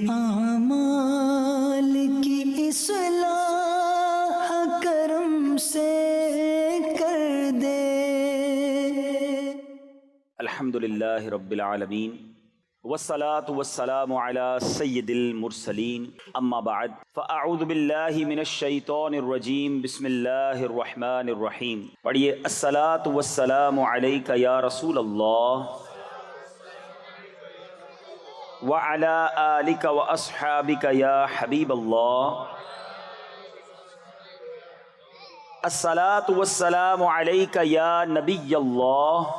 اعمال کی اصلاح کرم سے کر دے۔ الحمدللہ رب العالمین والصلاة والسلام علی سید المرسلین، اما بعد فاعوذ باللہ من الشیطان الرجیم، بسم اللہ الرحمن الرحیم۔ پڑھیے، الصلاة والسلام علیک یا رسول اللہ وعلی آلک واصحابک یا حبیب اللہ۔ الصلاة والسلام علیک یا نبی اللہ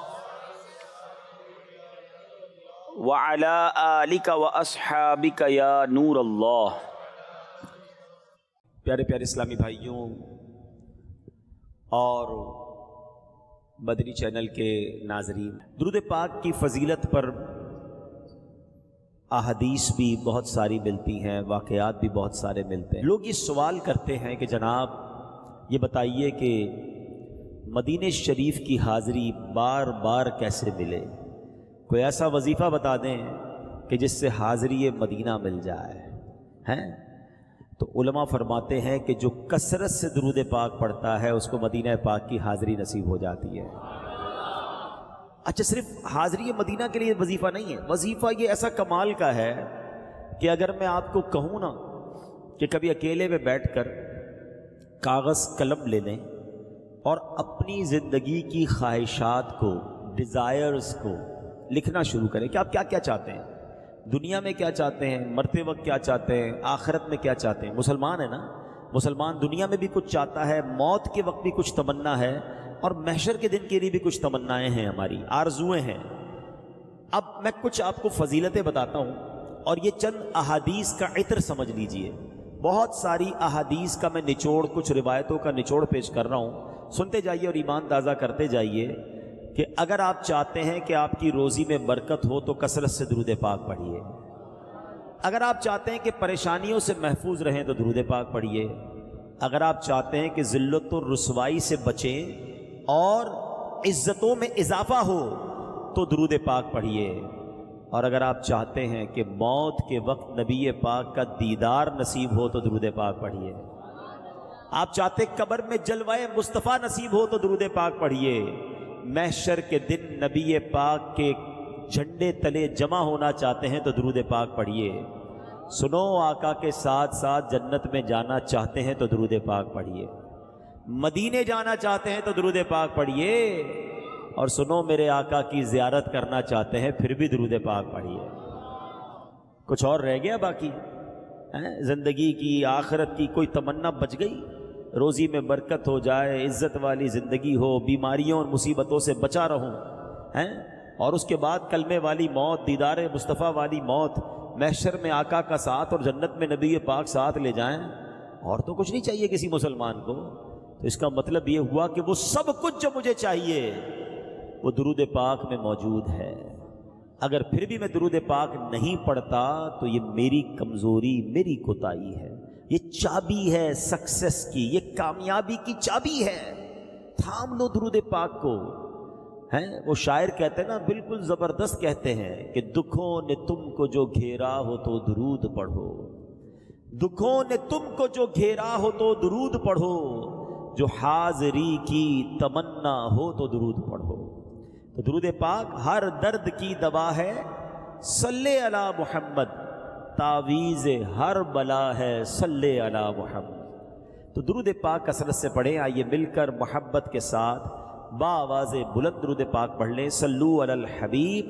وعلی آلک واصحابک یا نور اللہ۔ پیارے پیارے اسلامی بھائیوں اور مدنی چینل کے ناظرین، درود پاک کی فضیلت پر احادیث بھی بہت ساری ملتی ہیں، واقعات بھی بہت سارے ملتے ہیں۔ لوگ یہ سوال کرتے ہیں کہ جناب یہ بتائیے کہ مدینہ شریف کی حاضری بار بار کیسے ملے؟ کوئی ایسا وظیفہ بتا دیں کہ جس سے حاضری مدینہ مل جائے ہیں؟ تو علماء فرماتے ہیں کہ جو کثرت سے درود پاک پڑھتا ہے اس کو مدینہ پاک کی حاضری نصیب ہو جاتی ہے۔ اچھا، صرف حاضری مدینہ کے لیے وظیفہ نہیں ہے، وظیفہ یہ ایسا کمال کا ہے کہ اگر میں آپ کو کہوں نا کہ کبھی اکیلے میں بیٹھ کر کاغذ قلم لے لیں اور اپنی زندگی کی خواہشات کو، ڈیزائرز کو لکھنا شروع کریں کہ آپ کیا کیا چاہتے ہیں، دنیا میں کیا چاہتے ہیں، مرتے وقت کیا چاہتے ہیں، آخرت میں کیا چاہتے ہیں۔ مسلمان ہے نا، مسلمان دنیا میں بھی کچھ چاہتا ہے، موت کے وقت بھی کچھ تمنا ہے، اور محشر کے دن کے لیے بھی کچھ تمنائیں ہیں، ہماری آرزویں ہیں۔ اب میں کچھ آپ کو فضیلتیں بتاتا ہوں اور یہ چند احادیث کا عطر سمجھ لیجئے۔ بہت ساری احادیث کا میں نچوڑ، کچھ روایتوں کا نچوڑ پیش کر رہا ہوں، سنتے جائیے اور ایمان تازہ کرتے جائیے کہ اگر آپ چاہتے ہیں کہ آپ کی روزی میں برکت ہو تو کثرت سے درود پاک پڑھیے۔ اگر آپ چاہتے ہیں کہ پریشانیوں سے محفوظ رہیں تو درود پاک پڑھیے۔ اگر آپ چاہتے ہیں کہ ذلت و رسوائی سے بچیں اور عزتوں میں اضافہ ہو تو درود پاک پڑھیے۔ اور اگر آپ چاہتے ہیں کہ موت کے وقت نبی پاک کا دیدار نصیب ہو تو درود پاک پڑھیے۔ آپ چاہتے قبر میں جلوہ مصطفیٰ نصیب ہو تو درود پاک پڑھیے۔ محشر کے دن نبی پاک کے جھنڈے تلے جمع ہونا چاہتے ہیں تو درود پاک پڑھیے۔ سنو، آقا کے ساتھ ساتھ جنت میں جانا چاہتے ہیں تو درود پاک پڑھیے۔ مدینے جانا چاہتے ہیں تو درود پاک پڑھیے، اور سنو، میرے آقا کی زیارت کرنا چاہتے ہیں پھر بھی درود پاک پڑھیے۔ کچھ اور رہ گیا باقی؟ زندگی کی، آخرت کی کوئی تمنا بچ گئی؟ روزی میں برکت ہو جائے، عزت والی زندگی ہو، بیماریوں اور مصیبتوں سے بچا رہوں، اور اس کے بعد کلمے والی موت، دیدار مصطفیٰ والی موت، محشر میں آقا کا ساتھ اور جنت میں نبی پاک ساتھ لے جائیں، اور تو کچھ نہیں چاہیے کسی مسلمان کو۔ تو اس کا مطلب یہ ہوا کہ وہ سب کچھ جو مجھے چاہیے وہ درود پاک میں موجود ہے۔ اگر پھر بھی میں درود پاک نہیں پڑھتا تو یہ میری کمزوری، میری کوتاہی ہے۔ یہ چابی ہے سکسیس کی، یہ کامیابی کی چابی ہے۔ تھام لو درود پاک کو۔ وہ شاعر کہتے ہیں نا، بالکل زبردست کہتے ہیں کہ دکھوں نے تم کو جو گھیرا ہو تو درود پڑھو، دکھوں نے تم کو جو گھیرا ہو تو درود پڑھو، جو حاضری کی تمنا ہو تو درود پڑھو۔ تو درود پاک ہر درد کی دوا ہے، صلی علی محمد، تعویذ ہر بلا ہے، صلی علی محمد۔ تو درود پاک کثرت سے پڑھیں۔ آئیے مل کر محبت کے ساتھ بآواز بلند درود پاک پڑھ لیں۔ صلو علی الحبیب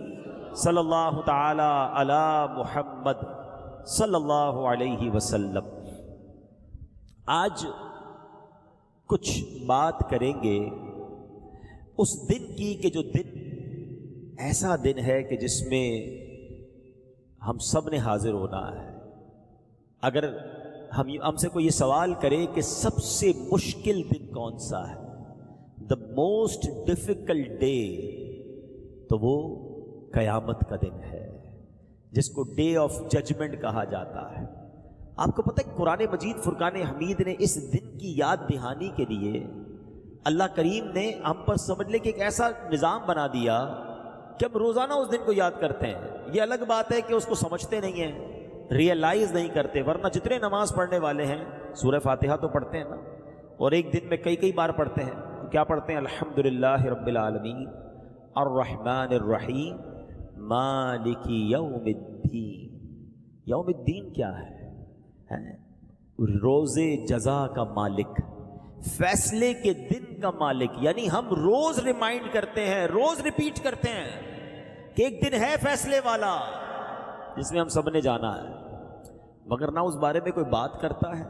صلی اللہ تعالی علی محمد صلی اللہ علیہ وسلم۔ آج کچھ بات کریں گے اس دن کی کہ جو دن ایسا دن ہے کہ جس میں ہم سب نے حاضر ہونا ہے۔ اگر ہم سے کوئی یہ سوال کرے کہ سب سے مشکل دن کون سا ہے، the most difficult day، تو وہ قیامت کا دن ہے، جس کو ڈے آف ججمنٹ کہا جاتا ہے۔ آپ کو پتہ ہے قرآن مجید فرقان حمید نے اس دن کی یاد دہانی کے لیے اللہ کریم نے ہم پر سمجھ لے کہ ایک ایسا نظام بنا دیا کہ ہم روزانہ اس دن کو یاد کرتے ہیں۔ یہ الگ بات ہے کہ اس کو سمجھتے نہیں ہیں، ریئلائز نہیں کرتے. ورنہ جتنے نماز پڑھنے والے ہیں سورہ فاتحہ تو پڑھتے ہیں نا, اور ایک دن میں کئی بار پڑھتے ہیں. کیا پڑھتے ہیں؟ الحمدللہ رب العالمین الرحمن الرحیم مالک یوم الدین. یوم الدین کیا ہے؟ روز جزا کا مالک, فیصلے کے دن کا مالک. یعنی ہم روز ریمائنڈ کرتے ہیں, روز ریپیٹ کرتے ہیں کہ ایک دن ہے فیصلے والا جس میں ہم سب نے جانا ہے, مگر نہ اس بارے میں کوئی بات کرتا ہے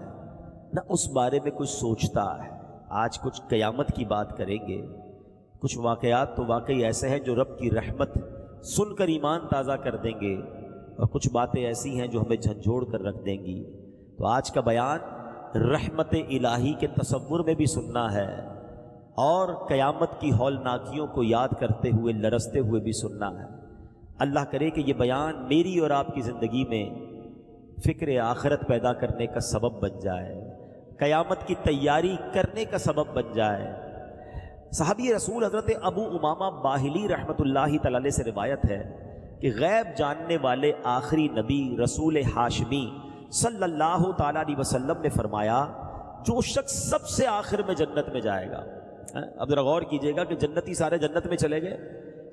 نہ اس بارے میں کوئی سوچتا ہے. آج کچھ قیامت کی بات کریں گے. کچھ واقعات تو واقعی ایسے ہیں جو رب کی رحمت سن کر ایمان تازہ کر دیں گے, اور کچھ باتیں ایسی ہیں جو ہمیں جھنجھوڑ کر رکھ دیں گی. تو آج کا بیان رحمت الہی کے تصور میں بھی سننا ہے, اور قیامت کی ہولناکیوں کو یاد کرتے ہوئے لرزتے ہوئے بھی سننا ہے. اللہ کرے کہ یہ بیان میری اور آپ کی زندگی میں فکر آخرت پیدا کرنے کا سبب بن جائے, قیامت کی تیاری کرنے کا سبب بن جائے. صحابی رسول حضرت ابو امامہ باہلی رحمۃ اللہ تعالی علیہ سے روایت ہے کہ غیب جاننے والے آخری نبی رسول ہاشمی صلی اللہ تعالیٰ علیہ وسلم نے فرمایا, جو شخص سب سے آخر میں جنت میں جائے گا. اب ذرا غور کیجئے گا کہ جنتی سارے جنت میں چلے گئے,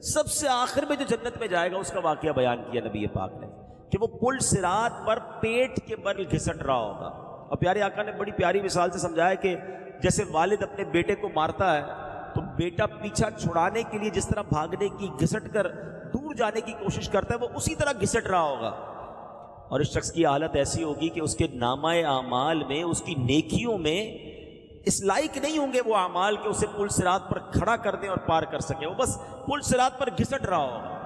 سب سے آخر میں جو جنت میں جائے گا اس کا واقعہ بیان کیا نبی پاک نے کہ وہ پل صراط پر پیٹ کے بل گھسٹ رہا ہوگا. اور پیارے آقا نے بڑی پیاری مثال سے سمجھایا کہ جیسے والد اپنے بیٹے کو مارتا ہے تو بیٹا پیچھا چھڑانے کے لیے جس طرح بھاگنے کی, گھسٹ کر دور جانے کی کوشش کرتا ہے, وہ اسی طرح گھسٹ رہا ہوگا. اور اس شخص کی حالت ایسی ہوگی کہ اس کے نامہ اعمال میں, اس کی نیکیوں میں اس لائق نہیں ہوں گے وہ اعمال کہ اسے پل صراط پر کھڑا کر دیں اور پار کر سکیں. وہ بس پل صراط پر گھسٹ رہا ہوگا.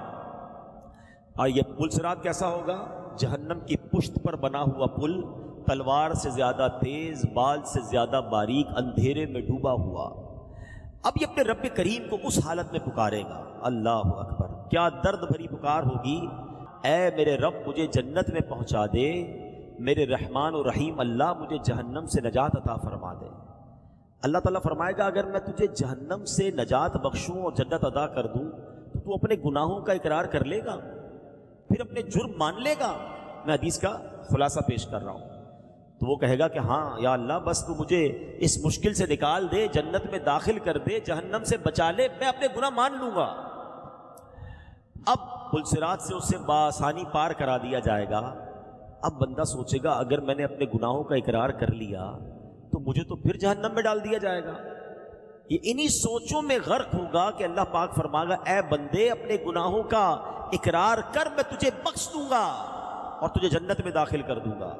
اور یہ پل صراط کیسا ہوگا؟ جہنم کی پشت پر بنا ہوا پل, تلوار سے زیادہ تیز, بال سے زیادہ باریک, اندھیرے میں ڈوبا ہوا. اب یہ اپنے رب کریم کو اس حالت میں پکارے گا. اللہ اکبر, کیا درد بھری پکار ہوگی. اے میرے رب مجھے جنت میں پہنچا دے, میرے رحمان و رحیم اللہ مجھے جہنم سے نجات عطا فرما دے. اللہ تعالیٰ فرمائے گا اگر میں تجھے جہنم سے نجات بخشوں اور جنت عطا کر دوں تو تو اپنے گناہوں کا اقرار کر لے گا, پھر اپنے جرم مان لے گا. میں حدیث کا خلاصہ پیش کر رہا ہوں. تو وہ کہے گا کہ ہاں یا اللہ بس تو مجھے اس مشکل سے نکال دے, جنت میں داخل کر دے, جہنم سے بچا لے, میں اپنے گناہ مان لوں گا. اب پل صراط سے اسے بآسانی پار کرا دیا جائے گا. اب بندہ سوچے گا اگر میں نے اپنے گناہوں کا اقرار کر لیا تو مجھے تو پھر جہنم میں ڈال دیا جائے گا. یہ انہی سوچوں میں غرق ہوگا کہ اللہ پاک فرمائے گا اے بندے اپنے گناہوں کا اقرار کر, میں تجھے بخش دوں گا اور تجھے جنت میں داخل کر دوں گا.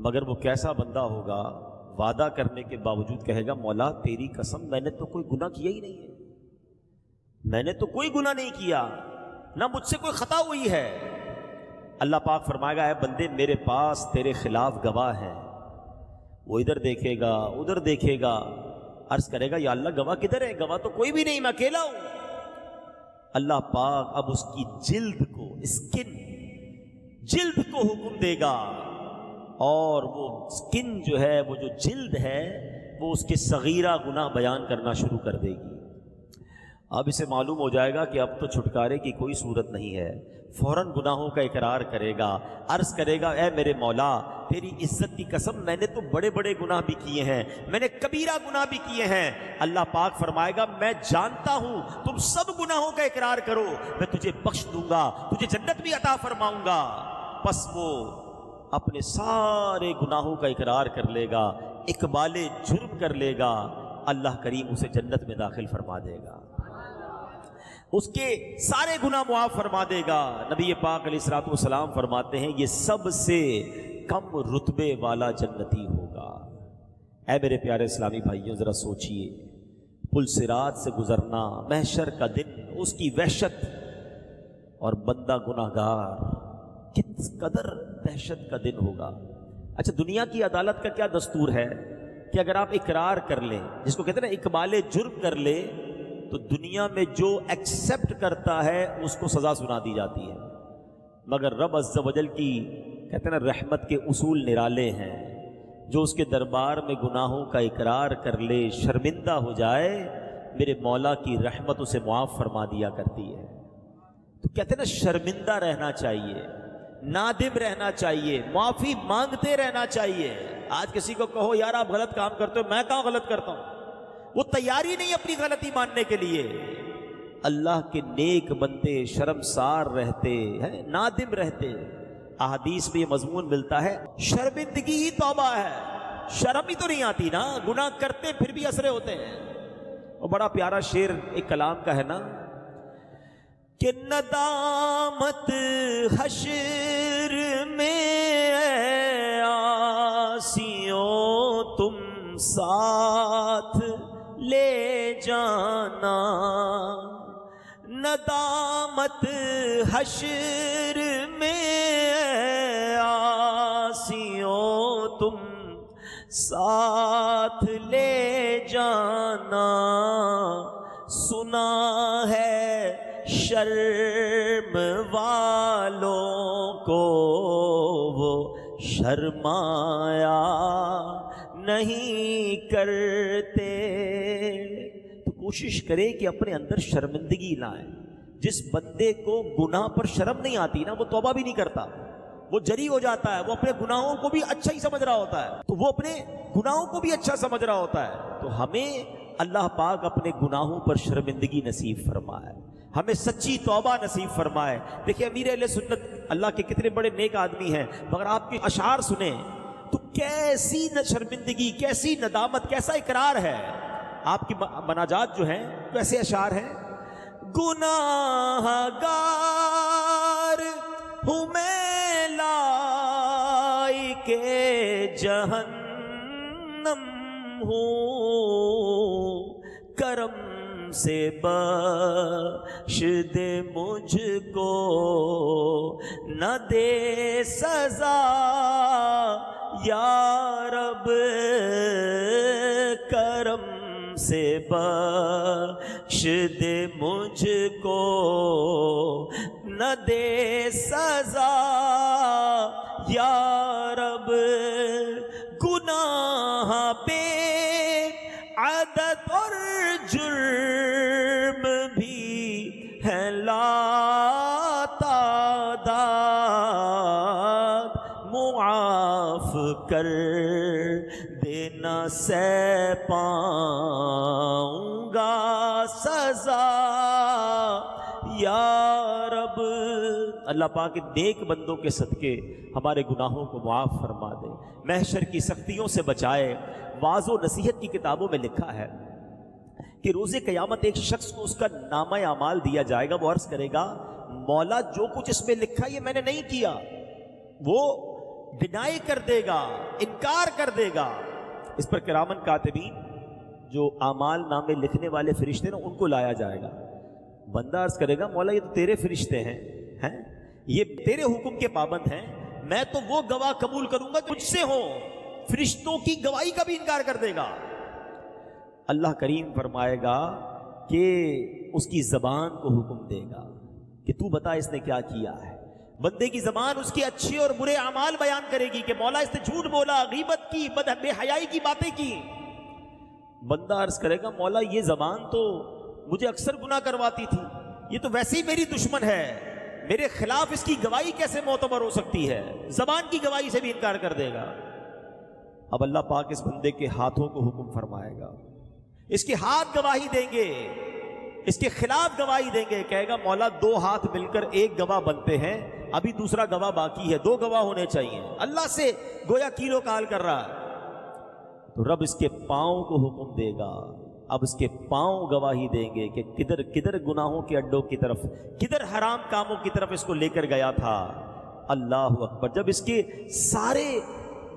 مگر وہ کیسا بندہ ہوگا, وعدہ کرنے کے باوجود کہے گا مولا تیری قسم میں نے تو کوئی گناہ کیا ہی نہیں ہے, میں نے تو کوئی گناہ نہیں کیا, نہ مجھ سے کوئی خطا ہوئی ہے. اللہ پاک فرمائے گا اے بندے میرے پاس تیرے خلاف گواہ ہیں. وہ ادھر دیکھے گا ادھر دیکھے گا, عرض کرے گا یا اللہ گواہ کدھر ہے؟ گواہ تو کوئی بھی نہیں, میں اکیلا ہوں. اللہ پاک اب اس کی جلد کو, اسکن جلد کو حکم دے گا, اور وہ اسکن جو ہے, وہ جو جلد ہے, وہ اس کے صغیرہ گناہ بیان کرنا شروع کر دے گی. اب اسے معلوم ہو جائے گا کہ اب تو چھٹکارے کی کوئی صورت نہیں ہے. فوراً گناہوں کا اقرار کرے گا, عرض کرے گا اے میرے مولا تیری عزت کی قسم میں نے تو بڑے بڑے گناہ بھی کیے ہیں, میں نے کبیرہ گناہ بھی کیے ہیں. اللہ پاک فرمائے گا میں جانتا ہوں تم سب گناہوں کا اقرار کرو, میں تجھے بخش دوں گا, تجھے جنت بھی عطا فرماؤں گا. پس وہ اپنے سارے گناہوں کا اقرار کر لے گا, اقبال جرم کر لے گا, اللہ کریم اسے جنت میں داخل فرما دے گا, اس کے سارے گناہ معاف فرما دے گا. نبی پاک علیہ الصلوۃ والسلام فرماتے ہیں یہ سب سے کم رتبے والا جنتی ہوگا. اے میرے پیارے اسلامی بھائیوں ذرا سوچئے, پل صراط سے گزرنا, محشر کا دن, اس کی وحشت, اور بندہ گناہگار, کس قدر دہشت کا دن ہوگا. اچھا دنیا کی عدالت کا کیا دستور ہے کہ اگر آپ اقرار کر لیں, جس کو کہتے ہیں نا اقبال جرم کر لے, تو دنیا میں جو ایکسیپٹ کرتا ہے اس کو سزا سنا دی جاتی ہے. مگر رب عز و جل کی کہتے ہیں نا رحمت کے اصول نرالے ہیں, جو اس کے دربار میں گناہوں کا اقرار کر لے, شرمندہ ہو جائے, میرے مولا کی رحمت اسے معاف فرما دیا کرتی ہے. تو کہتے ہیں نا شرمندہ رہنا چاہیے, نادم رہنا چاہیے، معافی مانگتے رہنا چاہیے۔ آج کسی کو کہو یار آپ غلط کام کرتے ہو، میں کہاں غلط کرتا ہوں، وہ تیاری نہیں اپنی غلطی ماننے کے لیے۔ اللہ کے نیک بندے شرمسار رہتے ہیں، نادم رہتے۔ احادیث میں یہ مضمون ملتا ہے، شرمندگی ہی توبہ ہے۔ شرم ہی تو نہیں آتی نا، گناہ کرتے پھر بھی اسرے ہوتے ہیں۔ اور بڑا پیارا شعر ایک کلام کا ہے نا کہ ندامت حشر میں آسیوں تم ساتھ لے جانا، ندامت حشر میں آسیوں تم ساتھ لے جانا، سنا ہے شرم والوں کو وہ شرمایا نہیں کرتے۔ تو کوشش کرے کہ اپنے اندر شرمندگی لائیں۔ جس بندے کو گناہ پر شرم نہیں آتی نا، وہ توبہ بھی نہیں کرتا، وہ جری ہو جاتا ہے، وہ اپنے گناہوں کو بھی اچھا ہی سمجھ رہا ہوتا ہے، تو وہ اپنے گناہوں کو بھی اچھا سمجھ رہا ہوتا ہے۔ تو ہمیں اللہ پاک اپنے گناہوں پر شرمندگی نصیب فرمائے، ہمیں سچی توبہ نصیب فرمائے۔ دیکھیں امیر اہل سنت اللہ کے کتنے بڑے نیک آدمی ہیں، مگر آپ کے اشعار سنیں تو کیسی شرمندگی، کیسی ندامت، کیسا اقرار ہے۔ آپ کی مناجات جو ہیں کیسے اشعار ہیں، گناہ گار ہوں میں لائق جہنم ہوں، کرم سے بخش دے مجھ کو، نہ دے سزا یا رب، کرم سے بخش دے مجھ کو، نہ دے سزا یا رب، گناہ پہ عادت اور جرم بھی ہے لا تعداد، معاف کر دینا سہ پاؤں گا سزا یا رب۔ اللہ پاک نیک بندوں کے صدقے ہمارے گناہوں کو معاف فرما دے، محشر کی سختیوں سے بچائے۔ واعظ و نصیحت کی کتابوں میں لکھا ہے کہ روز قیامت ایک شخص کو اس کا نامہ اعمال دیا جائے گا، وہ عرض کرے گا مولا جو کچھ اس میں لکھا یہ میں نے نہیں کیا، وہ ڈینائی کر دے گا، انکار کر دے گا۔ اس پر کرامن کاتبین جو اعمال نامے لکھنے والے فرشتے نا ان کو لایا جائے گا۔ بندہ عرض کرے گا مولا یہ تو تیرے فرشتے ہیں، یہ تیرے حکم کے پابند ہیں، میں تو وہ گواہ قبول کروں گا جو مجھ سے ہو، فرشتوں کی گواہی کا بھی انکار کر دے گا۔ اللہ کریم فرمائے گا کہ اس کی زبان کو حکم دے گا کہ تو بتا اس نے کیا کیا ہے۔ بندے کی زبان اس کی اچھے اور برے اعمال بیان کرے گی کہ مولا اس نے جھوٹ بولا، غیبت کی، بے حیائی کی باتیں کی۔ بندہ عرض کرے گا مولا یہ زبان تو مجھے اکثر گناہ کرواتی تھی، یہ تو ویسے ہی میری دشمن ہے، میرے خلاف اس کی گواہی کیسے معتبر ہو سکتی ہے؟ زبان کی گواہی سے بھی انکار کر دے گا۔ اب اللہ پاک اس بندے کے ہاتھوں کو حکم فرمائے گا، اس کے ہاتھ گواہی دیں گے، اس کے خلاف گواہی دیں گے، کہے گا مولا دو ہاتھ مل کر ایک گواہ بنتے ہیں، ابھی دوسرا گواہ باقی ہے، دو گواہ ہونے چاہیے۔ اللہ سے گویا کیلو کال کر رہا ہے۔ تو رب اس کے پاؤں کو حکم دے گا، اب اس کے پاؤں گواہی دیں گے کہ کدھر کدھر گناہوں کے اڈوں کی طرف، کدھر حرام کاموں کی طرف اس کو لے کر گیا تھا۔ اللہ اکبر۔ جب اس کے سارے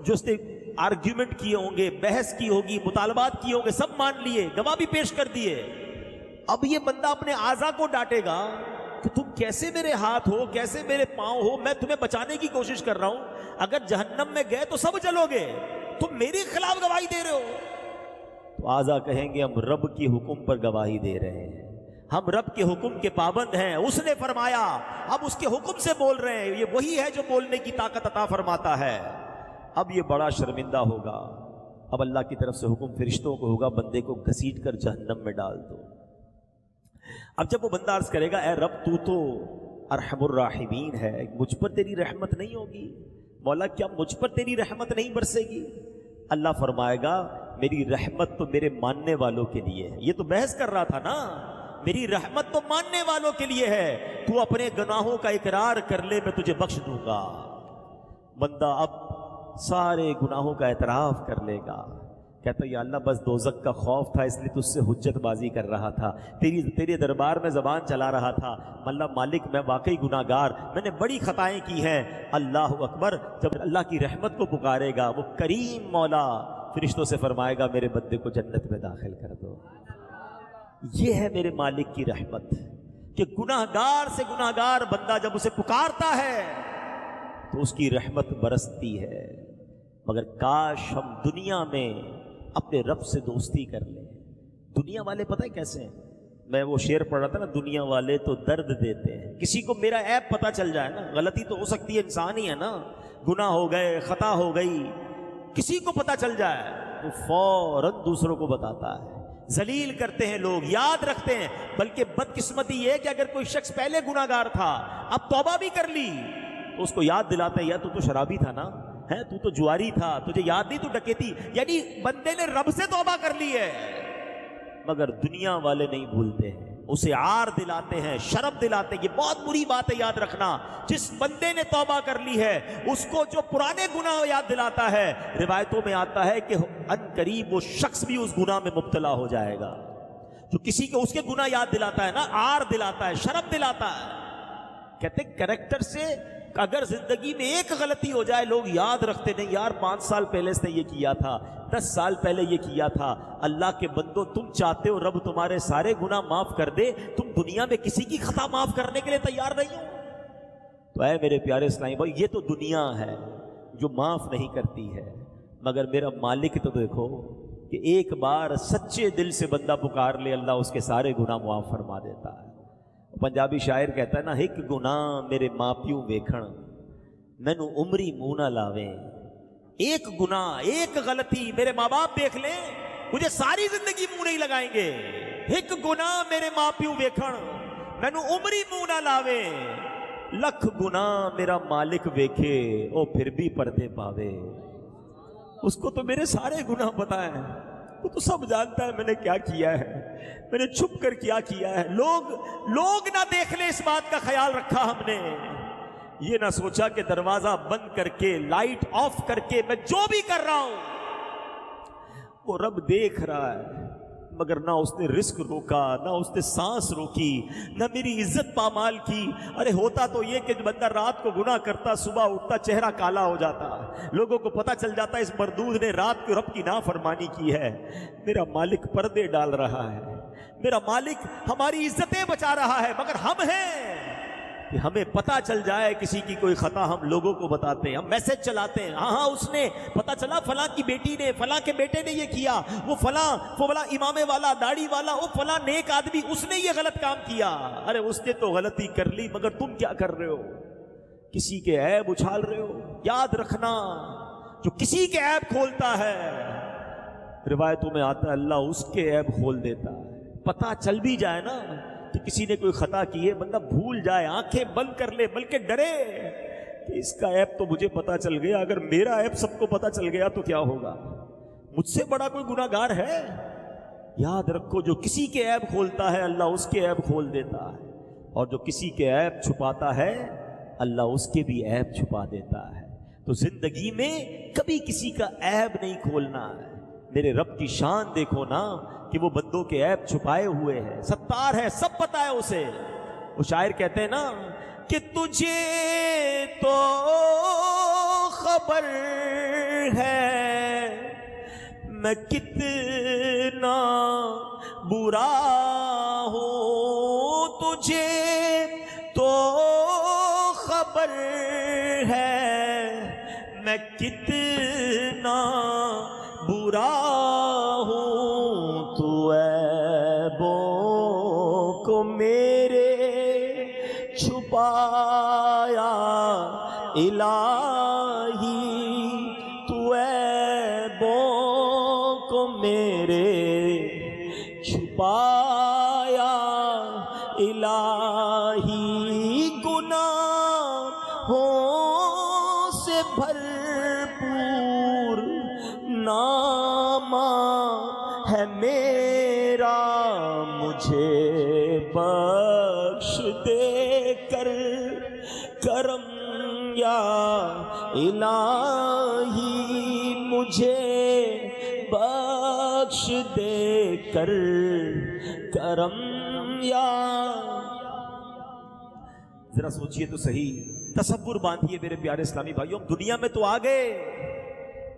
جو اس نے آرگیومنٹ کیے ہوں گے، بحث کی ہوگی، مطالبات کیے ہوں گے، سب مان لیے، گواہ بھی پیش کر دیے، اب یہ بندہ اپنے اعضا کو ڈانٹے گا کہ تم کیسے میرے ہاتھ ہو، کیسے میرے پاؤں ہو، میں تمہیں بچانے کی کوشش کر رہا ہوں، اگر جہنم میں گئے تو سب جلو گے، تم میرے خلاف گواہی دے رہے ہو۔ تو اعضا کہیں گے ہم رب کی حکم پر گواہی دے رہے ہیں، ہم رب کے حکم کے پابند ہیں، اس نے فرمایا، اب اس کے حکم سے بول رہے ہیں، یہ وہی ہے جو بولنے کی طاقت عطا فرماتا ہے۔ اب یہ بڑا شرمندہ ہوگا۔ اب اللہ کی طرف سے حکم فرشتوں کو ہوگا بندے کو گھسیٹ کر جہنم میں ڈال دو۔ اب جب وہ بندہ عرض کرے گا اے رب تو ارحم الراحمین ہے، مجھ پر تیری رحمت نہیں ہوگی؟ مولا کیا مجھ پر تیری رحمت نہیں برسے گی؟ اللہ فرمائے گا میری رحمت تو میرے ماننے والوں کے لیے ہے۔ یہ تو بحث کر رہا تھا نا، میری رحمت تو ماننے والوں کے لیے ہے، تو اپنے گناہوں کا اقرار کر لے میں تجھے بخش دوں گا۔ بندہ اب سارے گناہوں کا اعتراف کر لے گا، کہتا یا اللہ بس دوزخ کا خوف تھا اس لیے تجھ سے حجت بازی کر رہا تھا، تیرے دربار میں زبان چلا رہا تھا، اللہ مالک میں واقعی گناہگار، میں نے بڑی خطائیں کی ہیں۔ اللہ اکبر، جب اللہ کی رحمت کو پکارے گا وہ کریم مولا فرشتوں سے فرمائے گا میرے بندے کو جنت میں داخل کر دو۔ یہ ہے میرے مالک کی رحمت کہ گناہگار سے گناہگار بندہ جب اسے پکارتا ہے تو اس کی رحمت برستی ہے۔ مگر کاش ہم دنیا میں اپنے رب سے دوستی کر لیں۔ دنیا والے پتہ ہے کیسے ہیں؟ میں وہ شعر پڑھ رہا تھا نا، دنیا والے تو درد دیتے ہیں۔ کسی کو میرا عیب پتہ چل جائے نا، غلطی تو ہو سکتی ہے، انسان ہی ہے نا، گناہ ہو گئے، خطا ہو گئی، کسی کو پتہ چل جائے تو فوراً دوسروں کو بتاتا ہے۔ ذلیل کرتے ہیں لوگ، یاد رکھتے ہیں، بلکہ بدقسمتی یہ کہ اگر کوئی شخص پہلے گناہگار تھا اب توبہ بھی کر لی تو اس کو یاد دلاتے ہیں یا تو شرابی تھا نا، ہے تو جواری تھا، تجھے یاد نہیں تو ڈکیتی، یعنی بندے نے رب سے توبہ کر لی ہے۔ مگر دنیا والے نہیں بھولتے ہیں، اسے عار دلاتے ہیں، شرم دلاتے ہیں۔ یہ بہت بری بات ہے، یاد رکھنا، جس بندے نے توبہ کر لی ہے اس کو جو پرانے گناہ یاد دلاتا ہے، روایتوں میں آتا ہے کہ ان قریب وہ شخص بھی اس گناہ میں مبتلا ہو جائے گا۔ جو کسی کو اس کے گناہ یاد دلاتا ہے نا، عار دلاتا ہے، شرم دلاتا ہے۔ کہتے ہیں کریکٹر سے اگر زندگی میں ایک غلطی ہو جائے لوگ یاد رکھتے نہیں، یار 5 سال پہلے اس نے یہ کیا تھا، 10 سال پہلے یہ کیا تھا۔ اللہ کے بندو، تم چاہتے ہو رب تمہارے سارے گناہ معاف کر دے، تم دنیا میں کسی کی خطا معاف کرنے کے لیے تیار نہیں ہو؟ تو اے میرے پیارے اسلامی بھائی، یہ تو دنیا ہے جو معاف نہیں کرتی ہے، مگر میرا مالک تو دیکھو کہ ایک بار سچے دل سے بندہ پکار لے، اللہ اس کے سارے گناہ معاف فرما دیتا ہے۔ پنجابی شاعر کہتا ہے نا، ایک گناہ میرے ماں پیو ویکھن مینوں عمری منہ نہ لاویں۔ ایک گناہ، ایک غلطی میرے ماں باپ دیکھ لیں، مجھے ساری زندگی منہ نہیں لگائیں گے۔ ایک گناہ میرے ماں پیو ویکھن مینوں عمری منہ نہ لاویں، لکھ گناہ میرا مالک ویکھے او پھر بھی پردے پاوے۔ اس کو تو میرے سارے گناہ پتہ ہیں، وہ تو سب جانتا ہے میں نے کیا کیا ہے، میں نے چھپ کر کیا کیا ہے۔ لوگ نہ دیکھ لیں، اس بات کا خیال رکھا ہم نے۔ یہ نہ سوچا کہ دروازہ بند کر کے، لائٹ آف کر کے میں جو بھی کر رہا ہوں وہ رب دیکھ رہا ہے، مگر نہ اس نے رزق روکا، نہ اس نے سانس روکی، نہ میری عزت پامال کی۔ ارے ہوتا تو یہ کہ بندہ رات کو گناہ کرتا، صبح اٹھتا چہرہ کالا ہو جاتا، لوگوں کو پتہ چل جاتا اس مردود نے رات کو رب کی نافرمانی کی ہے۔ میرا مالک پردے ڈال رہا ہے، میرا مالک ہماری عزتیں بچا رہا ہے، مگر ہم ہیں کہ ہمیں پتہ چل جائے کسی کی کوئی خطا ہم لوگوں کو بتاتے ہیں، ہم میسج چلاتے ہیں، ہاں اس نے پتہ چلا فلاں کی بیٹی نے، فلاں کے بیٹے نے یہ کیا، وہ فلاں امامے والا، داڑھی والا، وہ فلاں نیک آدمی، اس نے یہ غلط کام کیا۔ ارے اس نے تو غلطی کر لی، مگر تم کیا کر رہے ہو؟ کسی کے عیب اچھال رہے ہو۔ یاد رکھنا، جو کسی کے عیب کھولتا ہے، روایتوں میں آتا ہے اللہ اس کے عیب کھول دیتا ہے۔ پتہ چل بھی جائے نا کہ کسی نے کوئی خطا کی ہے، بندہ بھول جائے، آنکھیں بند کر لے، بلکہ ڈرے کہ اس کا عیب تو مجھے پتہ چل گیا، اگر میرا عیب سب کو پتہ چل گیا تو کیا ہوگا؟ مجھ سے بڑا کوئی گناہگار ہے؟ یاد رکھو، جو کسی کے عیب کھولتا ہے اللہ اس کے عیب کھول دیتا ہے، اور جو کسی کے عیب چھپاتا ہے اللہ اس کے بھی عیب چھپا دیتا ہے۔ تو زندگی میں کبھی کسی کا عیب نہیں کھولنا ہے۔ میرے رب کی شان دیکھو نا کہ وہ بندوں کے عیب چھپائے ہوئے ہیں، ستار ہے، سب پتہ ہے اسے۔ وہ شاعر کہتے ہیں نا کہ تجھے تو خبر ہے میں کتنا برا ہوں، تجھے تو خبر ہے میں کتنا برا ہوں، تو عیبوں کو میرے چھپایا الہی، تو عیبوں کو میرے چھپایا الہی، بھرپور نامہ ہے میرا، مجھے بخش دے کر کرم یا الہی، مجھے بخش دے کر کرم یا۔ ذرا سوچئے تو صحیح، تصور باندھیے میرے پیارے اسلامی بھائیوں، ہم دنیا میں تو آ گئے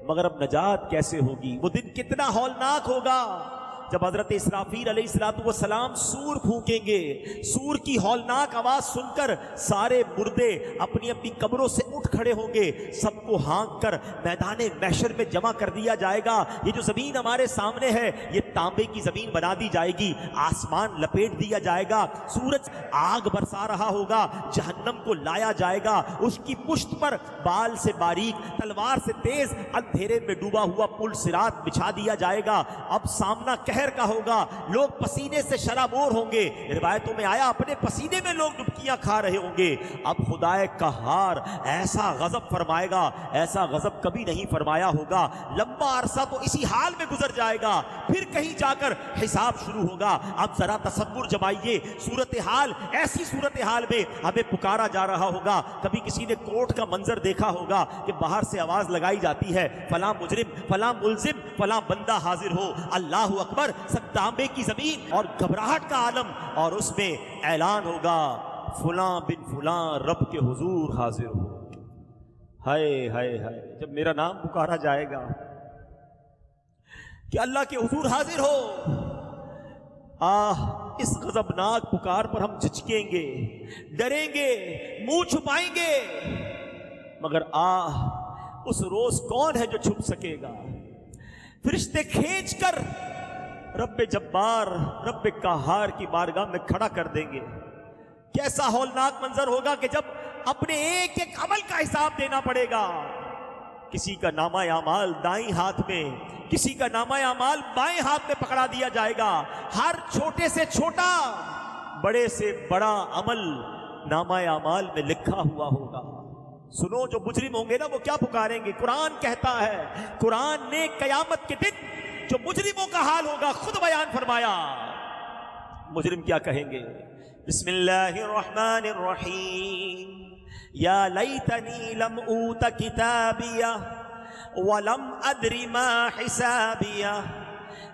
مگر اب نجات کیسے ہوگی؟ وہ دن کتنا ہولناک ہوگا جب حضرت اسرافیل علیہ السلام سور پھونکیں گے۔ سور کی ہولناک آواز سن کر سارے مردے اپنی اپنی قبروں سے اٹھ کھڑے ہوں گے، سب کو ہانک کر میدان محشر میں جمع کر دیا جائے گا۔ یہ جو زمین ہمارے سامنے ہے یہ تانبے کی زمین بنا دی جائے گی، آسمان لپیٹ دیا جائے گا، سورج آگ برسا رہا ہوگا، جہنم کو لایا جائے گا، اس کی پشت پر بال سے باریک تلوار سے تیز اندھیرے میں ڈوبا ہوا پل صراط بچھا دیا جائے گا۔ اب سامنا کا ہوگا، لوگ پسینے سے شرابور ہوں گے، روایتوں میں آیا اپنے پسینے میں لوگ ڈبکیاں کھا رہے ہوں گے۔ اب خدائے قہار ایسا غضب فرمائے گا، ایسا غضب کبھی نہیں فرمایا ہوگا۔ لمبا عرصہ تو اسی حال میں گزر جائے گا، پھر کہیں جا کر حساب شروع ہوگا۔ اب ذرا تصور جمائیے، صورتحال ایسی صورتحال میں ہمیں پکارا جا رہا ہوگا۔ کبھی کسی نے کورٹ کا منظر دیکھا ہوگا کہ باہر سے آواز لگائی جاتی ہے، فلاں مجرم، فلاں ملزم، فلاں بندہ حاضر ہو، اللہ اکبر، سب تانبے کی زمین اور گھبراہٹ کا عالم، اور اس میں اعلان ہوگا فلاں بن فلاں رب کے حضور حاضر ہو۔ ہائے ہائے ہائے، جب میرا نام پکارا جائے گا کہ اللہ کے حضور حاضر ہو، اس غضبناک پکار پر ہم جھجکیں گے، ڈریں گے، منہ چھپائیں گے، مگر اس روز کون ہے جو چھپ سکے گا؟ فرشتے کھینچ کر رب جبار، رب قہار کی بارگاہ میں کھڑا کر دیں گے۔ کیسا ہولناک منظر ہوگا کہ جب اپنے ایک ایک عمل کا حساب دینا پڑے گا۔ کسی کا نامہ اعمال دائیں ہاتھ میں، کسی کا نامہ اعمال بائیں ہاتھ میں پکڑا دیا جائے گا۔ ہر چھوٹے سے چھوٹا، بڑے سے بڑا عمل نامہ اعمال میں لکھا ہوا ہوگا۔ سنو، جو مجرم ہوں گے نا وہ کیا پکاریں گے؟ قرآن کہتا ہے، قرآن نے قیامت کے دن جو مجرموں کا حال ہوگا خود بیان فرمایا۔ مجرم کیا کہیں گے؟ بسم اللہ الرحمن الرحیم، یا لیتنی لم اوت کتابیہ ولم ادر ما حسابیہ،